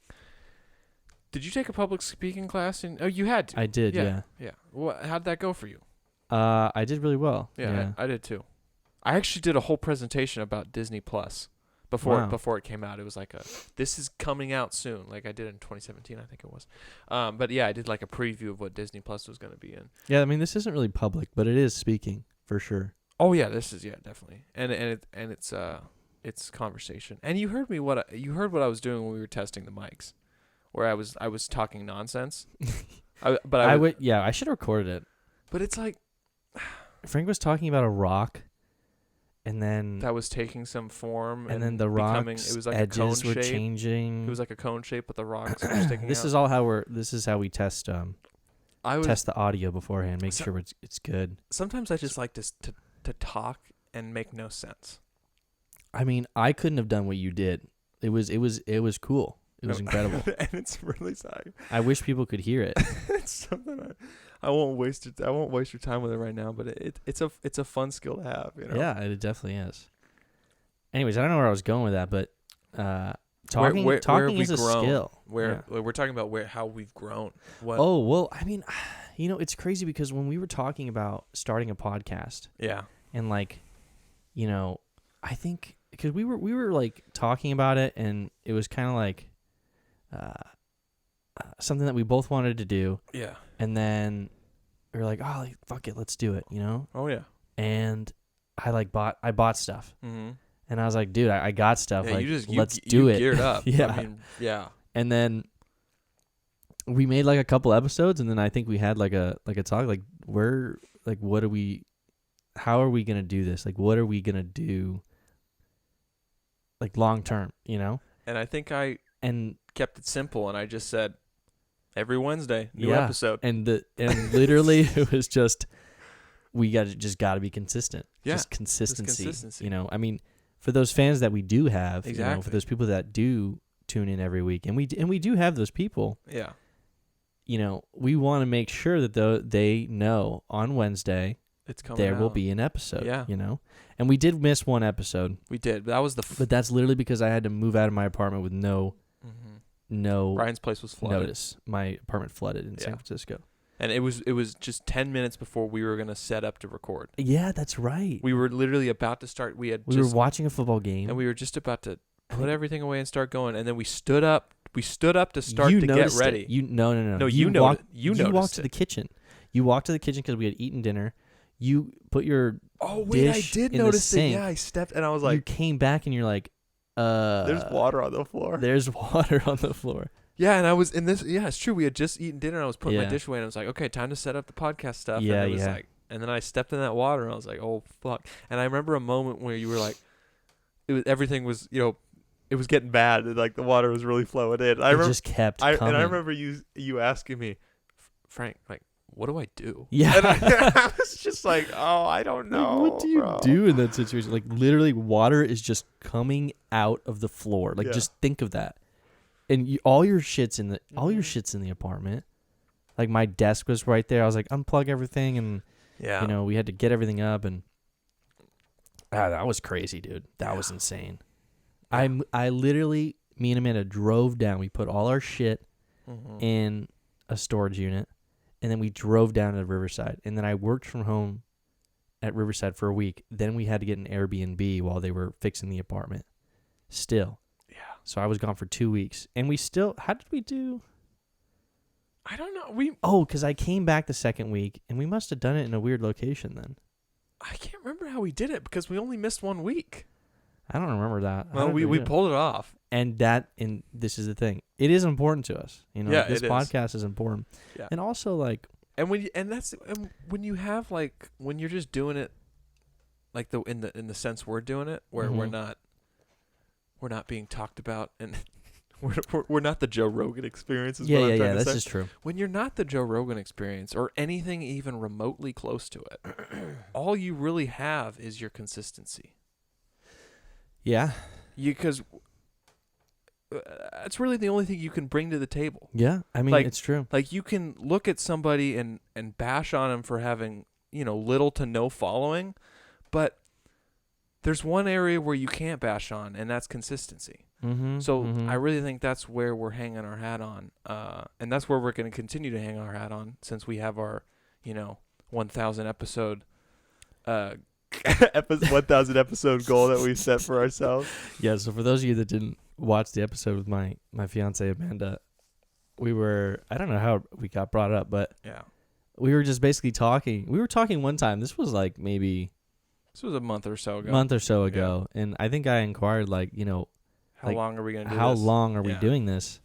Did you take a public speaking class? Oh, you had to. I did, yeah. Yeah. How'd that go for you? I did really well. Yeah. I did too. I actually did a whole presentation about Disney Plus before it came out. It was like this is coming out soon. Like I did in 2017, I think it was. But yeah, I did like a preview of what Disney Plus was going to be in. Yeah, I mean this isn't really public, but it is speaking for sure. Oh yeah, this is definitely. And it's conversation. And you heard what I was doing when we were testing the mics, where I was talking nonsense. I should have recorded it. But it's like Frank was talking about a rock, and then that was taking some form, and then the rock's it was like edges a cone were shape. changing. It was like a cone shape, but the rocks were sticking This out. is how we test test the audio beforehand, make sure it's good. Sometimes I just like to talk and make no sense. I mean, I couldn't have done what you did. It was cool. It was incredible. And it's really sad. I wish people could hear it. It's something I won't waste it. I won't waste your time with it right now. But it's a fun skill to have. You know? Yeah, it definitely is. Anyways, I don't know where I was going with that, but talking where is a skill. We're talking about how we've grown. What? Oh well, I mean, it's crazy because when we were talking about starting a podcast, Yeah, and like, I think because we were like talking about it, and it was kind of like something that we both wanted to do. Yeah. And then we were like, oh, like, fuck it, let's do it, you know? Oh yeah. And I bought stuff, and I was like, dude, I got stuff. Yeah, like, you let's do it. Geared up. Yeah. I mean, yeah. And then we made like a couple episodes, and then I think we had like a talk, like how are we gonna do this? Like, what are we gonna do? Like long term, you know? And I think I kept it simple, and I just said every Wednesday new episode. And literally it was just we got to be consistent. Yeah, just consistency. You know, I mean, for those fans that we do have, exactly. You know, for those people that do tune in every week, and we do have those people. Yeah. You know, we want to make sure that they know on Wednesday it's coming there out. will be an episode. Yeah. You know, and we did miss one episode. We did. That was but that's literally because I had to move out of my apartment with no Ryan's place was flooded. Notice my apartment flooded in San Francisco. And it was just 10 minutes before we were going to set up to record. Yeah, that's right. We were literally about to start. We were watching a football game. And we were just about to put everything away and start going. And then we stood up. We stood up to start to get ready. No. No, you walked to the kitchen. You walked to the kitchen because we had eaten dinner. You put your dish I did in notice the sink. it. Yeah, I stepped and I was like, you came back and you're like, there's water on the floor. There's water on the floor. Yeah, and I was in this. Yeah, it's true. We had just eaten dinner, and I was putting my dish away, and I was like, "Okay, time to set up the podcast stuff." Yeah, and it was like, and then I stepped in that water, and I was like, "Oh fuck!" And I remember a moment where you were like, everything was, you know, it was getting bad, and like the water was really flowing in. I remember, just kept coming. And I remember you asking me, Frank, like, what do I do? Yeah, and I was just like, oh, I don't know. Like, what do you do in that situation? Like, literally, water is just coming out of the floor. Like, just think of that. And all your shit's in the apartment. Like, my desk was right there. I was like, unplug everything, and you know, we had to get everything up, and that was crazy, dude. That was insane. Yeah. I literally, me and Amanda drove down. We put all our shit in a storage unit, and then we drove down to Riverside. And then I worked from home at Riverside for a week. Then we had to get an Airbnb while they were fixing the apartment. Still. So I was gone for 2 weeks, and we still. How did we do? I don't know. Because I came back the second week, and we must have done it in a weird location then. I can't remember how we did it because we only missed 1 week. I don't remember that. Well, we pulled it off, and this is the thing. It is important to us. You know, this podcast is important, and also like, and when you have like when you're just doing it, like in the sense we're doing it, where we're not being talked about, and we're not the Joe Rogan experience. Is what I'm trying to say. This is true. When you're not the Joe Rogan experience or anything even remotely close to it, all you really have is your consistency. Yeah, because that's really the only thing you can bring to the table. Yeah, I mean, it's true. Like, you can look at somebody and bash on him for having, you know, little to no following, but there's one area where you can't bash on, and that's consistency. I really think that's where we're hanging our hat on, and that's where we're going to continue to hang our hat on since we have our, you know, 1,000 episode 1,000 episode goal that we set for ourselves. Yeah. So for those of you that didn't watch the episode with my fiance Amanda, I don't know how we got brought up, but we were just basically talking. We were talking one time. This was like maybe. This was a month or so ago. And I think I inquired, like, you know, how long are we going to do this? How long are we doing this?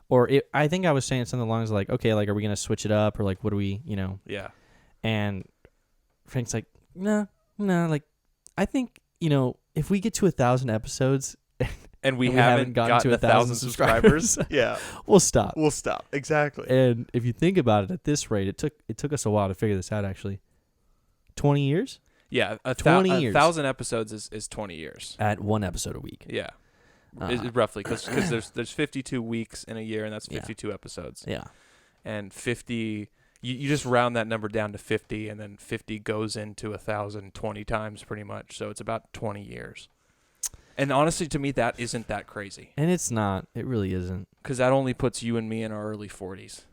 Or I think I was saying something along the lines like, okay, like, are we going to switch it up, or like, what do we, you know? Yeah. And Frank's like, no, like, I think, you know, if we get to 1,000 episodes and we haven't gotten to 1,000 subscribers, we'll stop. Exactly. And if you think about it, at this rate, it took us a while to figure this out. Actually, 20 years. Yeah, 20 years. 1,000 episodes is 20 years. At one episode a week. Yeah, roughly, because there's 52 weeks in a year, and that's 52 episodes. Yeah, and 50. You just round that number down to 50, and then 50 goes into 1,000 20 times pretty much. So it's about 20 years. And honestly, to me, that isn't that crazy. And it's not. It really isn't. Because that only puts you and me in our early 40s.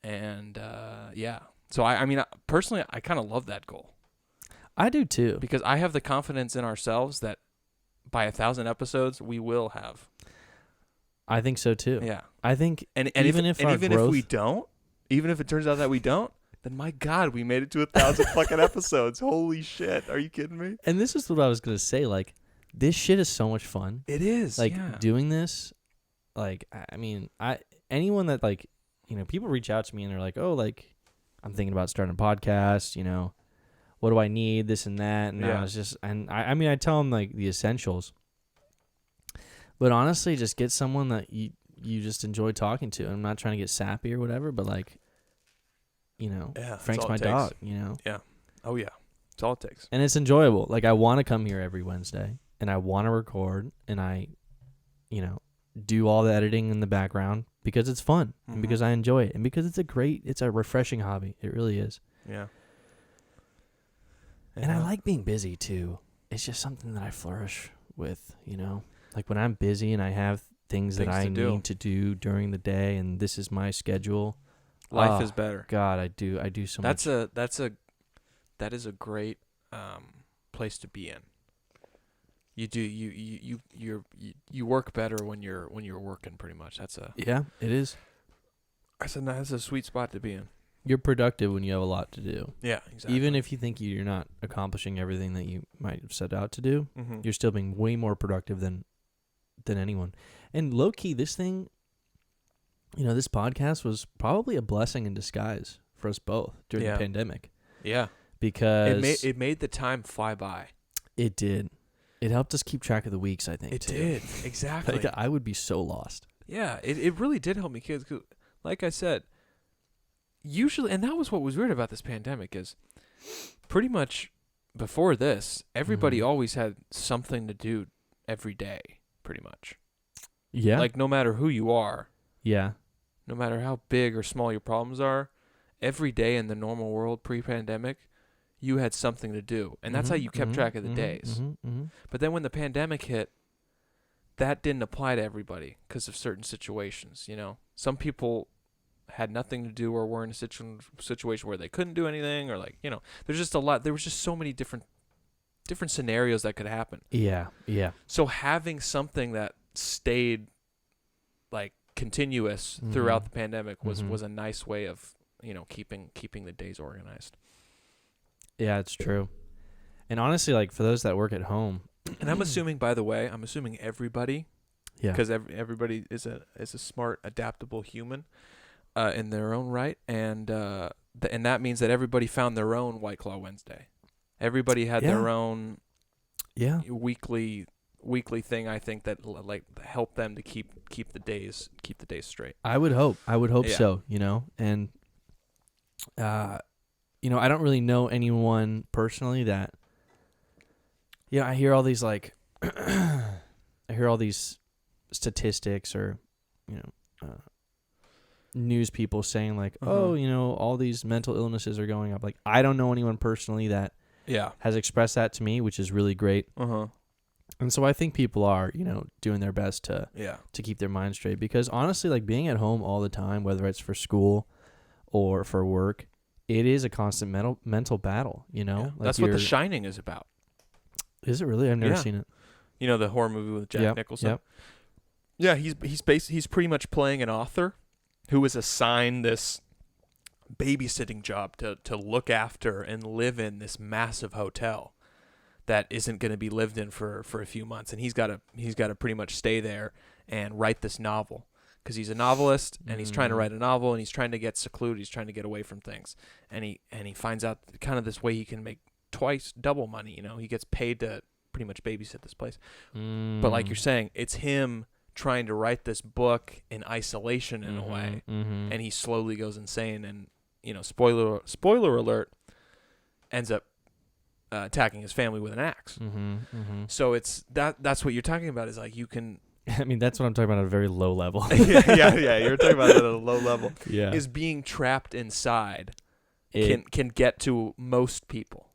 And so I mean, personally, I kind of love that goal. I do too. Because I have the confidence in ourselves that by 1,000 episodes, we will have. I think so too. Yeah. I think And even if we don't, even if it turns out that we don't, then my God, we made it to 1,000 fucking episodes. Holy shit. Are you kidding me? And this is what I was going to say. Like, this shit is so much fun. It is. Like, doing this, like, I mean, anyone that, like, you know, people reach out to me and they're like, oh, like, I'm thinking about starting a podcast, you know, what do I need, this and that. And I was just, and I mean, I tell them, like, the essentials. But honestly, just get someone that you just enjoy talking to. I'm not trying to get sappy or whatever, but, like, you know, Frank's my dog, you know? Yeah. Oh, yeah. That's all it takes. And it's enjoyable. Like, I want to come here every Wednesday, and I want to record, and I, you know, do all the editing in the background because it's fun, and because I enjoy it, and because it's a refreshing hobby. It really is. Yeah. And I like being busy, too. It's just something that I flourish with, you know? Like, when I'm busy and I have things that I need to do during the day, and this is my schedule, life is better. God, I do so much. That is a great place to be in. You work better when you're working, pretty much. Yeah, it is. That's a sweet spot to be in. You're productive when you have a lot to do. Yeah, exactly. Even if you think you're not accomplishing everything that you might have set out to do, you're still being way more productive than anyone. And low key, this thing, you know, this podcast was probably a blessing in disguise for us both during the pandemic. Yeah. Because it made the time fly by. It did. It helped us keep track of the weeks, I think. It did. Exactly. Like, I would be so lost. Yeah, it really did help me, kids. Like I said, usually, and that was what was weird about this pandemic, is pretty much before this, everybody always had something to do every day, pretty much. Yeah. Like, no matter who you are. Yeah. No matter how big or small your problems are, every day in the normal world pre-pandemic, you had something to do. And that's how you kept track of the days. But then when the pandemic hit, that didn't apply to everybody because of certain situations, you know. Some people had nothing to do or were in a situation where they couldn't do anything, or, like, you know, there's just a lot. There was just so many different scenarios that could happen. Yeah, yeah. So having something that stayed, like, continuous throughout the pandemic was a nice way of, you know, keeping the days organized. Yeah, it's true. And honestly, like, for those that work at home, and I'm assuming, by the way, everybody, because everybody is a smart, adaptable human in their own right, and that means that everybody found their own White Claw Wednesday. Everybody had their own weekly thing, I think, that, like, helped them to keep the days straight. I would hope so, you know. And you know, I don't really know anyone personally that, you know, I hear all these, like, I hear all these statistics, or, you know, news people saying, like, oh, you know, all these mental illnesses are going up. Like, I don't know anyone personally that has expressed that to me, which is really great. And so I think people are, you know, doing their best to keep their mind straight, because honestly, like, being at home all the time, whether it's for school or for work, it is a constant mental battle, you know? Like, that's what The Shining is about. Is it really? I've never seen it. You know, the horror movie with Jack Nicholson? Yeah, he's pretty much playing an author who is assigned this babysitting job to look after and live in this massive hotel that isn't going to be lived in for a few months, and he's got to pretty much stay there and write this novel, because he's a novelist, and he's trying to write a novel, and he's trying to get secluded, he's trying to get away from things, and he finds out kind of this way he can make double money. You know, he gets paid to pretty much babysit this place. But like you're saying, it's him trying to write this book in isolation in a way, and he slowly goes insane, and, you know, spoiler alert, ends up attacking his family with an axe. So it's that's what you're talking about, is, like, you can, I mean, that's what I'm talking about at a very low level. yeah, you're talking about it at a low level. Yeah, is being trapped inside can get to most people.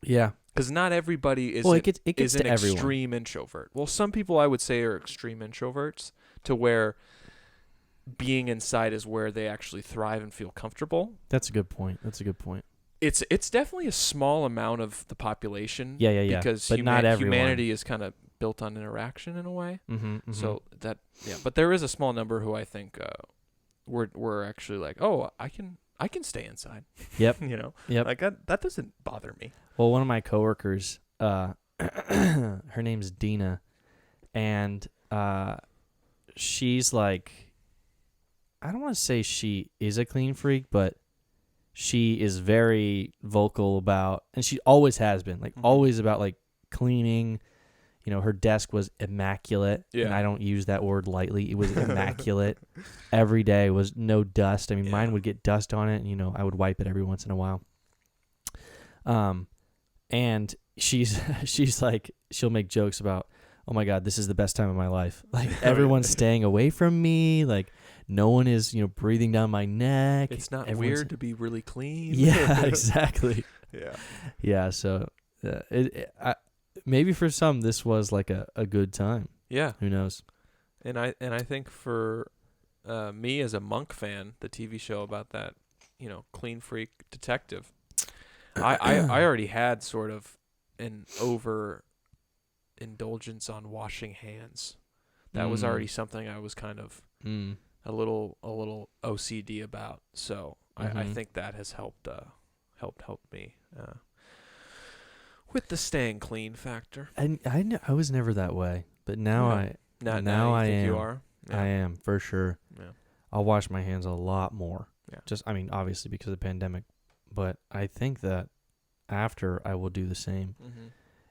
Yeah, because not everybody is it gets an to everyone. Extreme introvert. Well, some people, I would say, are extreme introverts, to where being inside is where they actually thrive and feel comfortable. That's a good point. It's definitely a small amount of the population. Yeah. Because but not everyone. Humanity is kind of built on interaction in a way. Mm-hmm. So that but there is a small number who I think were actually like, oh, I can stay inside. Yep. Yep. Like that doesn't bother me. Well, one of my coworkers, her name's Dina, and she's like, I don't want to say she is a clean freak, but she is very vocal about, and she always has been, like always about like cleaning. Her desk was immaculate, and I don't use that word lightly. It was immaculate. Every day was no dust. I mean, mine would get dust on it, and I would wipe it every once in a while. And she's like, she'll make jokes about, oh my God, this is the best time of my life. Like everyone's staying away from me. Like no one is, breathing down my neck. It's not weird to be really clean. Yeah, exactly. Yeah. Yeah. So maybe for some, this was like a good time. Yeah. Who knows? And I think for me as a Monk fan, the TV show about that, clean freak detective, I already had sort of an overindulgence on washing hands. That was already something I was kind of a little OCD about. So I think that has helped me with the staying clean factor. And I was never that way, but now I am. You are? Yeah. I am for sure. Yeah. I'll wash my hands a lot more. Yeah. Obviously because of the pandemic, but I think that after I will do the same. Mm-hmm.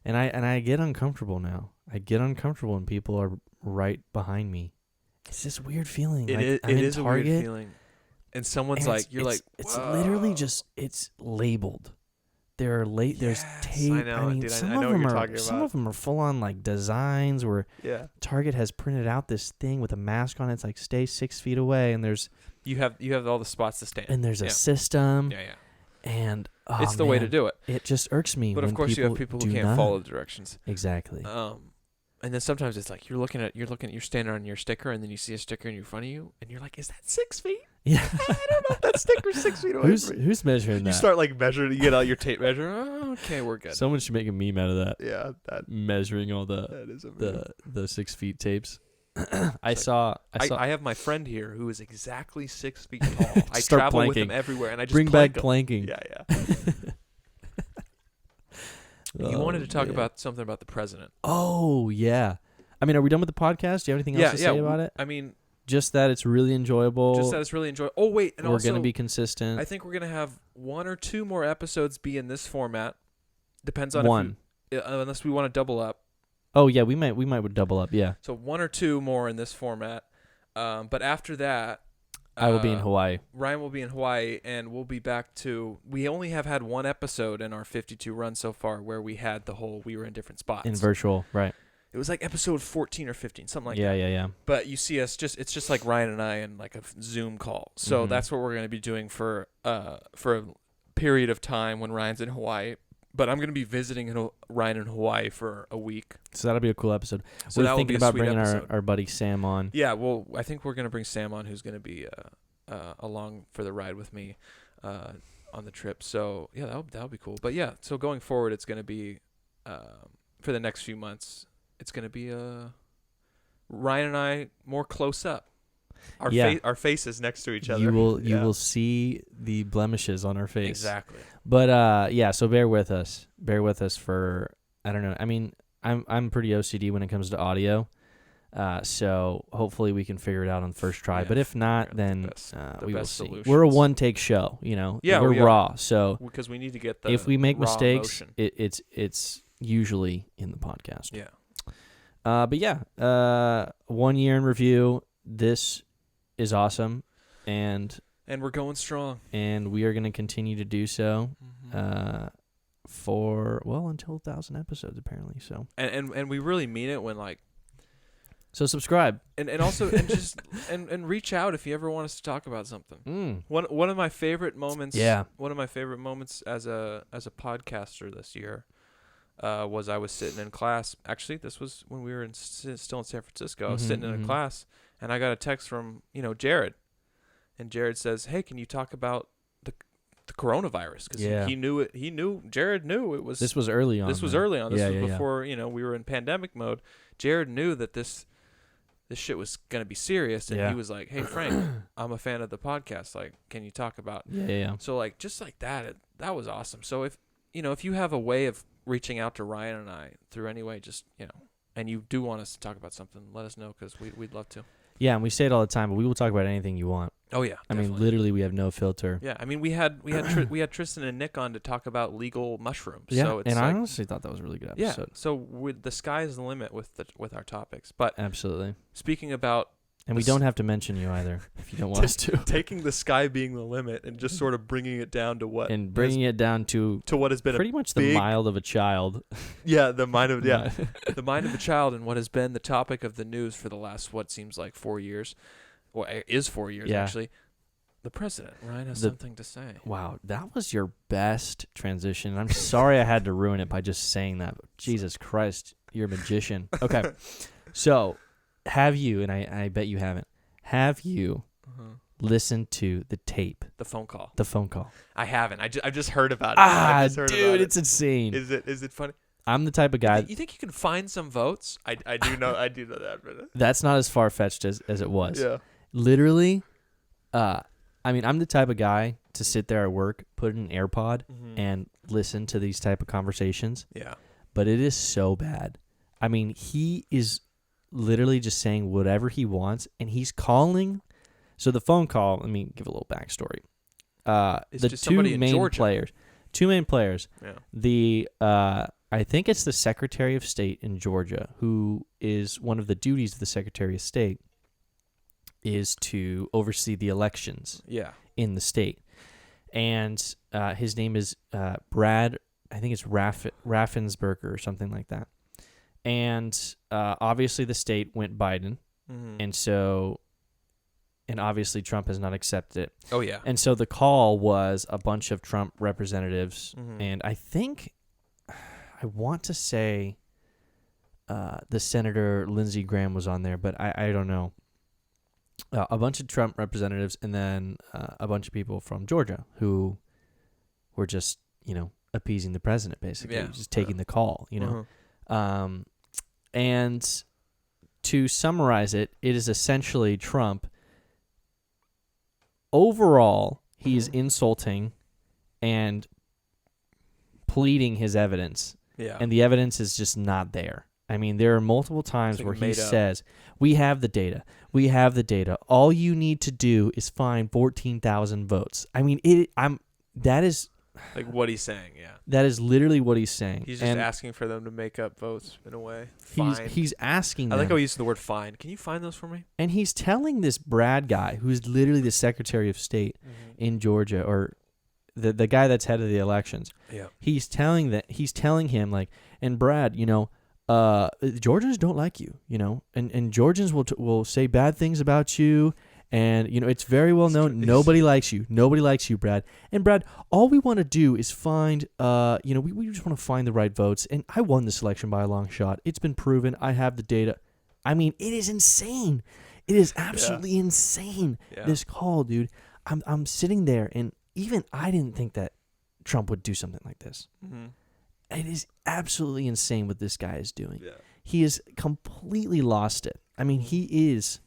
And I get uncomfortable now. I get uncomfortable when people are right behind me. It's this weird feeling. It is a weird feeling. And someone's like, it's literally just, it's labeled. There's tape. I know, dude, some I know of them what you're are talking some about. of them are full on like designs where Target has printed out this thing with a mask on it. It's like stay 6 feet away, and there's you have all the spots to stand. And there's a system. Yeah. And it's the way to do it. It just irks me. But of course, you have people who can't follow the directions. Exactly. And then sometimes it's like you're standing on your sticker, and then you see a sticker in front of you, and you're like, "Is that 6 feet?" Yeah. I don't know if that sticker's 6 feet away. Who's measuring that? You start like measuring. You get out your tape measure. Oh, okay, we're good. Someone should make a meme out of that. Yeah, that measuring all that is a meme. the 6 feet tapes. I have my friend here who is exactly 6 feet tall. I travel planking. with him everywhere, and I just bring back him. planking. Yeah. You wanted to talk about something about the president. Oh yeah. I mean, are we done with the podcast? Do you have anything else to say about it? I mean, just that it's really enjoyable. Oh wait, and we're going to be consistent. I think we're going to have 1 or 2 more episodes be in this format. Depends on one, unless we want to double up. Oh yeah, we might double up. Yeah. So 1 or 2 more in this format, but after that, I will be in Hawaii. Ryan will be in Hawaii, and we'll be back to. We only have had 1 episode in our 52 run so far where we had we were in different spots in virtual, right? It was like episode 14 or 15, something like that. Yeah. But you see us it's just like Ryan and I in like a Zoom call. So that's what we're going to be doing for a period of time when Ryan's in Hawaii. But I'm going to be visiting Ryan in Hawaii for a week. So that'll be a cool episode. So we're thinking about bringing our buddy Sam on. Yeah, well, I think we're going to bring Sam on, who's going to be along for the ride with me on the trip. So, yeah, that'll be cool. But, yeah, so going forward, it's going to be, for the next few months, it's going to be Ryan and I more close up. Our faces next to each other. You will see the blemishes on our face. Exactly. But so bear with us. Bear with us for, I don't know. I mean, I'm pretty OCD when it comes to audio. So hopefully we can figure it out on the first try. But if not, then we will see. Solutions. We're a one-take show, Yeah, we're raw. So because we need to get the if we make mistakes, emotion. it's usually in the podcast. Yeah. But yeah, 1 year in review. This is awesome, and we're going strong, and we are going to continue to do so until 1,000 episodes apparently. So and we really mean it when so subscribe and also and just and reach out if you ever want us to talk about something. One of my favorite moments. Yeah. One of my favorite moments as a podcaster this year. Was I was sitting in class. Actually, this was when we were still in San Francisco. I was sitting in a class, and I got a text from Jared, and Jared says, "Hey, can you talk about the coronavirus, because Yeah. he knew it. He knew, Jared knew it was. This was early on. This was man. early on. This Yeah, was yeah, before we were in pandemic mode. Jared knew that this shit was gonna be serious, and Yeah. he was like, "Hey Frank, I'm a fan of the podcast. Like, can you talk about?" Yeah. So like just like that, that was awesome. So if you have a way of reaching out to Ryan and I through any way, just and you do want us to talk about something, let us know, because we'd love to. Yeah, and we say it all the time, but we will talk about anything you want. Oh yeah, I definitely. mean, literally, we have no filter. Yeah, I mean, we had Tristan and Nick on to talk about legal mushrooms. Yeah, so it's and like, I honestly thought that was a really good yeah. episode. So the sky is the limit with our topics. But Absolutely. speaking about, And we don't have to mention you either if you don't want us to. taking the sky being the limit and just sort of bringing it down to what And bringing it down to what has been pretty much the big, mind of a child. the mind of the mind of a child, and what has been the topic of the news for the last what seems like 4 years. Well, it is 4 years, actually. The president, Ryan, has something to say. Wow, that was your best transition. I'm sorry I had to ruin it by just saying that. Jesus Christ, you're a magician. Okay, so have you, and I bet you haven't, listened to the tape? The phone call. The phone call. I haven't. I've just heard about it. Dude, it's insane. Is it funny? I'm the type of guy. You think you can find some votes? I do know that. But That's not as far-fetched as it was. yeah. Literally, I mean, I'm the type of guy to sit there at work, put in an AirPod, and listen to these type of conversations. Yeah. But it is so bad. I mean, he is literally just saying whatever he wants, and he's calling. So the phone call, let me give a little backstory. It's The just two somebody in main Georgia. players. Yeah. The I think it's the Secretary of State in Georgia, who is one of the duties of the Secretary of State is to oversee the elections in the state. And his name is Brad, I think it's Raffensperger or something like that. And obviously the state went Biden. Mm-hmm. And obviously Trump has not accepted it. Oh, yeah. And so the call was a bunch of Trump representatives. Mm-hmm. And I want to say the Senator Lindsey Graham was on there, but I don't know. A bunch of Trump representatives, and then a bunch of people from Georgia who were just, appeasing the president, basically, just taking the call, Uh-huh. And to summarize it, it is essentially Trump. Overall, he is insulting and pleading his evidence, and the evidence is just not there. I mean, there are multiple times where he says, we have the data. We have the data. All you need to do is find 14,000 votes. I mean, that is like what he's saying, yeah. That is literally what he's saying. He's just asking for them to make up votes in a way. He's asking them. I like how he used the word find. Can you find those for me? And he's telling this Brad guy, who's literally the Secretary of State in Georgia, or the guy that's head of the elections. Yeah. He's telling him, like, and Brad, Georgians don't like you, and Georgians will say bad things about you, and it's very well known. Nobody likes you. Nobody likes you, Brad. And Brad, all we want to do is find, we just want to find the right votes. And I won this election by a long shot. It's been proven. I have the data. I mean, it is insane. It is absolutely insane. Yeah. This call, dude. I'm sitting there, and even I didn't think that Trump would do something like this. Mm-hmm. It is absolutely insane what this guy is doing. Yeah. He has completely lost it. I mean, he's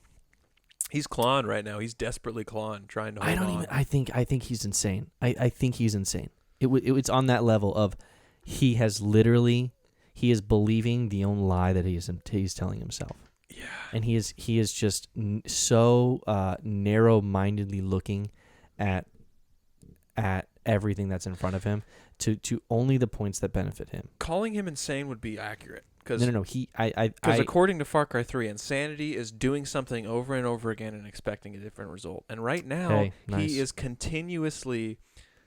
clawing right now. He's desperately clawing, trying to hold on. I think he's insane. I think he's insane. It's on that level of he is believing the own lie that he's telling himself. Yeah. And he is just so narrow-mindedly looking at everything that's in front of him to only the points that benefit him. Calling him insane would be accurate. No. Because according to Far Cry 3, insanity is doing something over and over again and expecting a different result. And right now, he is continuously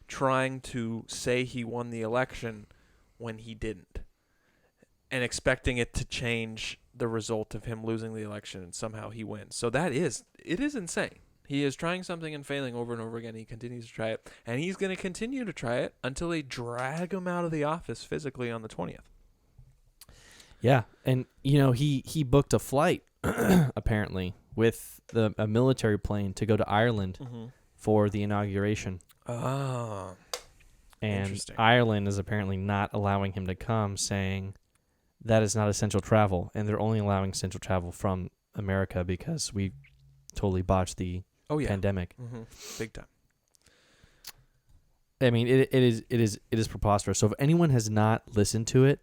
trying to say he won the election when he didn't, and expecting it to change the result of him losing the election, and somehow he wins. So it is insane. He is trying something and failing over and over again. He continues to try it, and he's going to continue to try it until they drag him out of the office physically on the 20th. Yeah, and he booked a flight apparently with a military plane to go to Ireland for the inauguration. Oh. And Ireland is apparently not allowing him to come, saying that is not essential travel, and they're only allowing essential travel from America because we totally botched the pandemic. Mm-hmm. Big time. I mean, it is preposterous. So if anyone has not listened to it,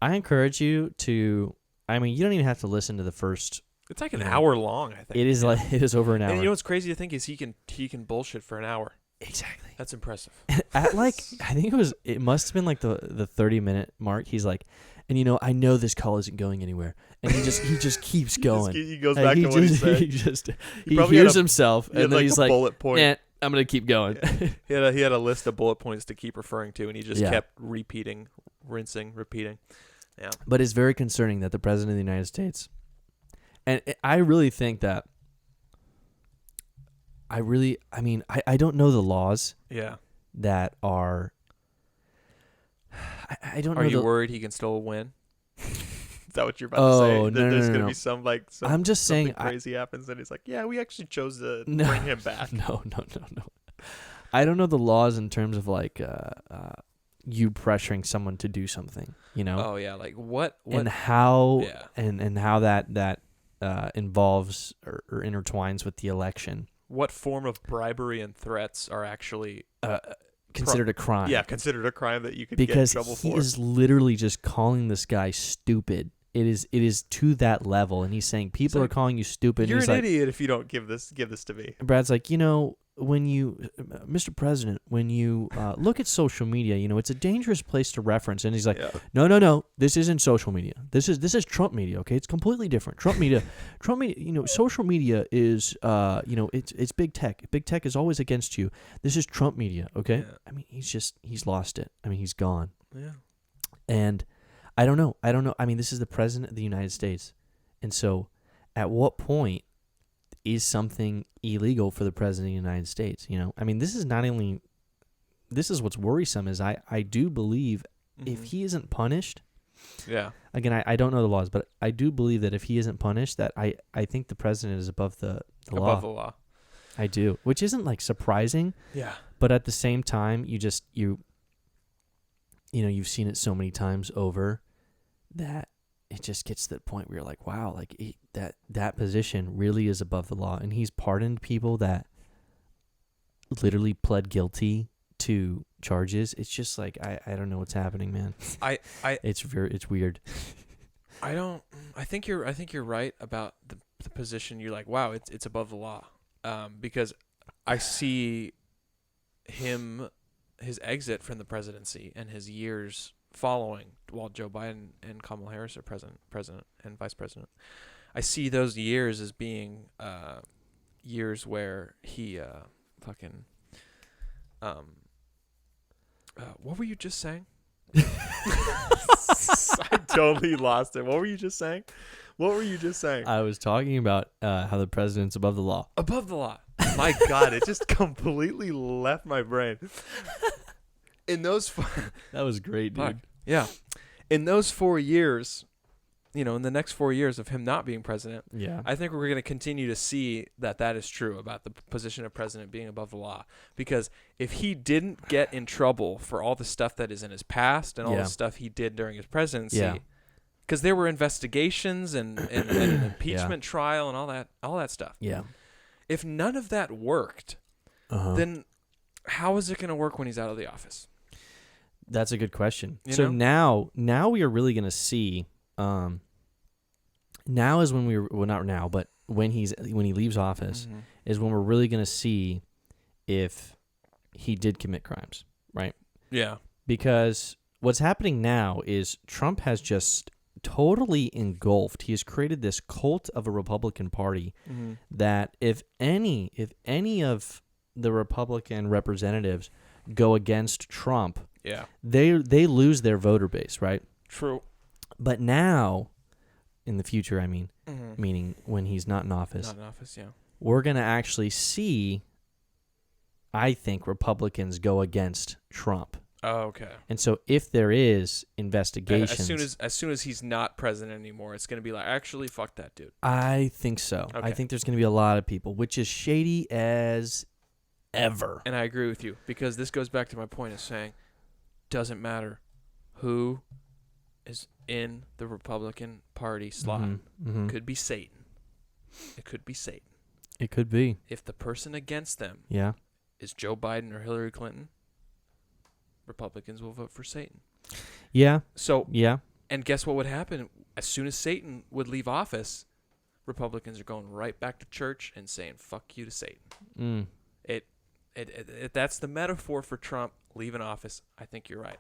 I encourage you to. I mean, you don't even have to listen to the first. It's like an hour long, I think. It is it is over an hour. And you know what's crazy to think is he can bullshit for an hour. Exactly. That's impressive. At I think it must have been like the 30-minute mark. He's like, and I know this call isn't going anywhere, and he just keeps going. He goes back to what he said. He hears himself, and then he's like, bullet point. I'm gonna keep going. Yeah. He had a list of bullet points to keep referring to, and he just kept repeating, rinsing, repeating. Yeah. But it's very concerning that the president of the United States, and I really think that. I don't know the laws. Yeah. That are. I don't know. Are you worried he can still win? Is that what you're about to say? No, There's going to be some I'm just saying crazy happens, and he's like, yeah, we actually chose to bring him back. No. I don't know the laws in terms of like you pressuring someone to do something. Oh yeah, like what? And how? Yeah. And how that involves or intertwines with the election. What form of bribery and threats are actually considered a crime? Yeah, considered a crime that you could get in trouble for. Because he is literally just calling this guy stupid. It is to that level, and he's saying people are calling you stupid. You're an idiot if you don't give this to me. And Brad's like, when you, Mr. President, when you look at social media, it's a dangerous place to reference. And he's like, no, this isn't social media. This is Trump media. Okay, it's completely different. Trump media, social media is, it's big tech. Big tech is always against you. This is Trump media. Okay, yeah. I mean, he's lost it. I mean, he's gone. Yeah. And I don't know. I mean, this is the president of the United States, and so at what point is something illegal for the president of the United States? I mean, this is what's worrisome is I do believe if he isn't punished, again, I don't know the laws, but I do believe that if he isn't punished, that I think the president is above the law. Above the law. I do, which isn't like surprising. Yeah. But at the same time, you've seen it so many times over that it just gets to the point where you're like, wow, like that position really is above the law. And he's pardoned people that literally pled guilty to charges. It's just like, I don't know what's happening, man. It's weird. I think you're right about the position. You're like, wow, it's above the law. Because I see his exit from the presidency and his years following while Joe Biden and Kamala Harris are president and vice president. I see those years as being years where he what were you just saying? I totally lost it. What were you just saying? I was talking about how the president's above the law. Above the law. My God, it just completely left my brain. In those that was great, dude. Yeah. In those 4 years, in the next 4 years of him not being president, I think we're going to continue to see that is true about the position of president being above the law. Because if he didn't get in trouble for all the stuff that is in his past and all the stuff he did during his presidency, because there were investigations and an impeachment trial and all that stuff. Yeah. If none of that worked, then how is it going to work when he's out of the office? That's a good question. Now we are really going to see. Now is when not now, but when he leaves office is when we're really going to see if he did commit crimes, right? Yeah. Because what's happening now is Trump has just totally engulfed. He has created this cult of a Republican Party that if any of the Republican representatives go against Trump, they lose their voter base, right? True. But now, in the future, I mean, meaning when he's not in office, we're going to actually see, I think, Republicans go against Trump. Oh, okay. And so if there is investigations... As soon as he's not president anymore, it's going to be like, actually, fuck that dude. I think so. Okay. I think there's going to be a lot of people, which is shady as ever. And I agree with you, because this goes back to my point of saying, doesn't matter who is in the Republican Party slot. Mm-hmm. Could be Satan. It could be Satan. It could be. If the person against them is Joe Biden or Hillary Clinton, Republicans will vote for Satan. Yeah. So yeah. And guess what would happen? As soon as Satan would leave office, Republicans are going right back to church and saying "fuck you" to Satan. Mm. That's the metaphor for Trump leaving office. I think you're right.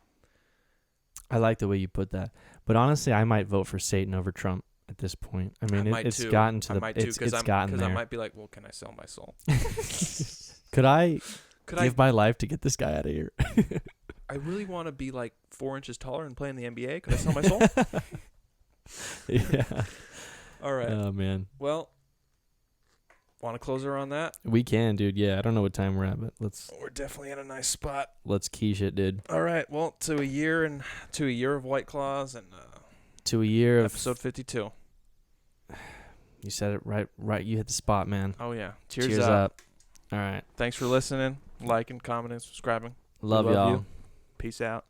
I like the way you put that, but honestly, I might vote for Satan over Trump at this point. I mean, it's gotten to the it's gotten there. Because I might be like, well, can I sell my soul? Could I give my life to get this guy out of here? I really want to be like 4 inches taller and play in the NBA. Could I sell my soul? Yeah. All right. Oh man. Well, want to close her on that? We can, dude. Yeah, I don't know what time we're at, but We're definitely in a nice spot. Let's quiche it, dude. All right. Well, to a year of White Claws and to a year of episode 52. You said it right. Right, you hit the spot, man. Oh yeah. Cheers up. All right. Thanks for listening, liking, commenting, subscribing. Love y'all. Peace out.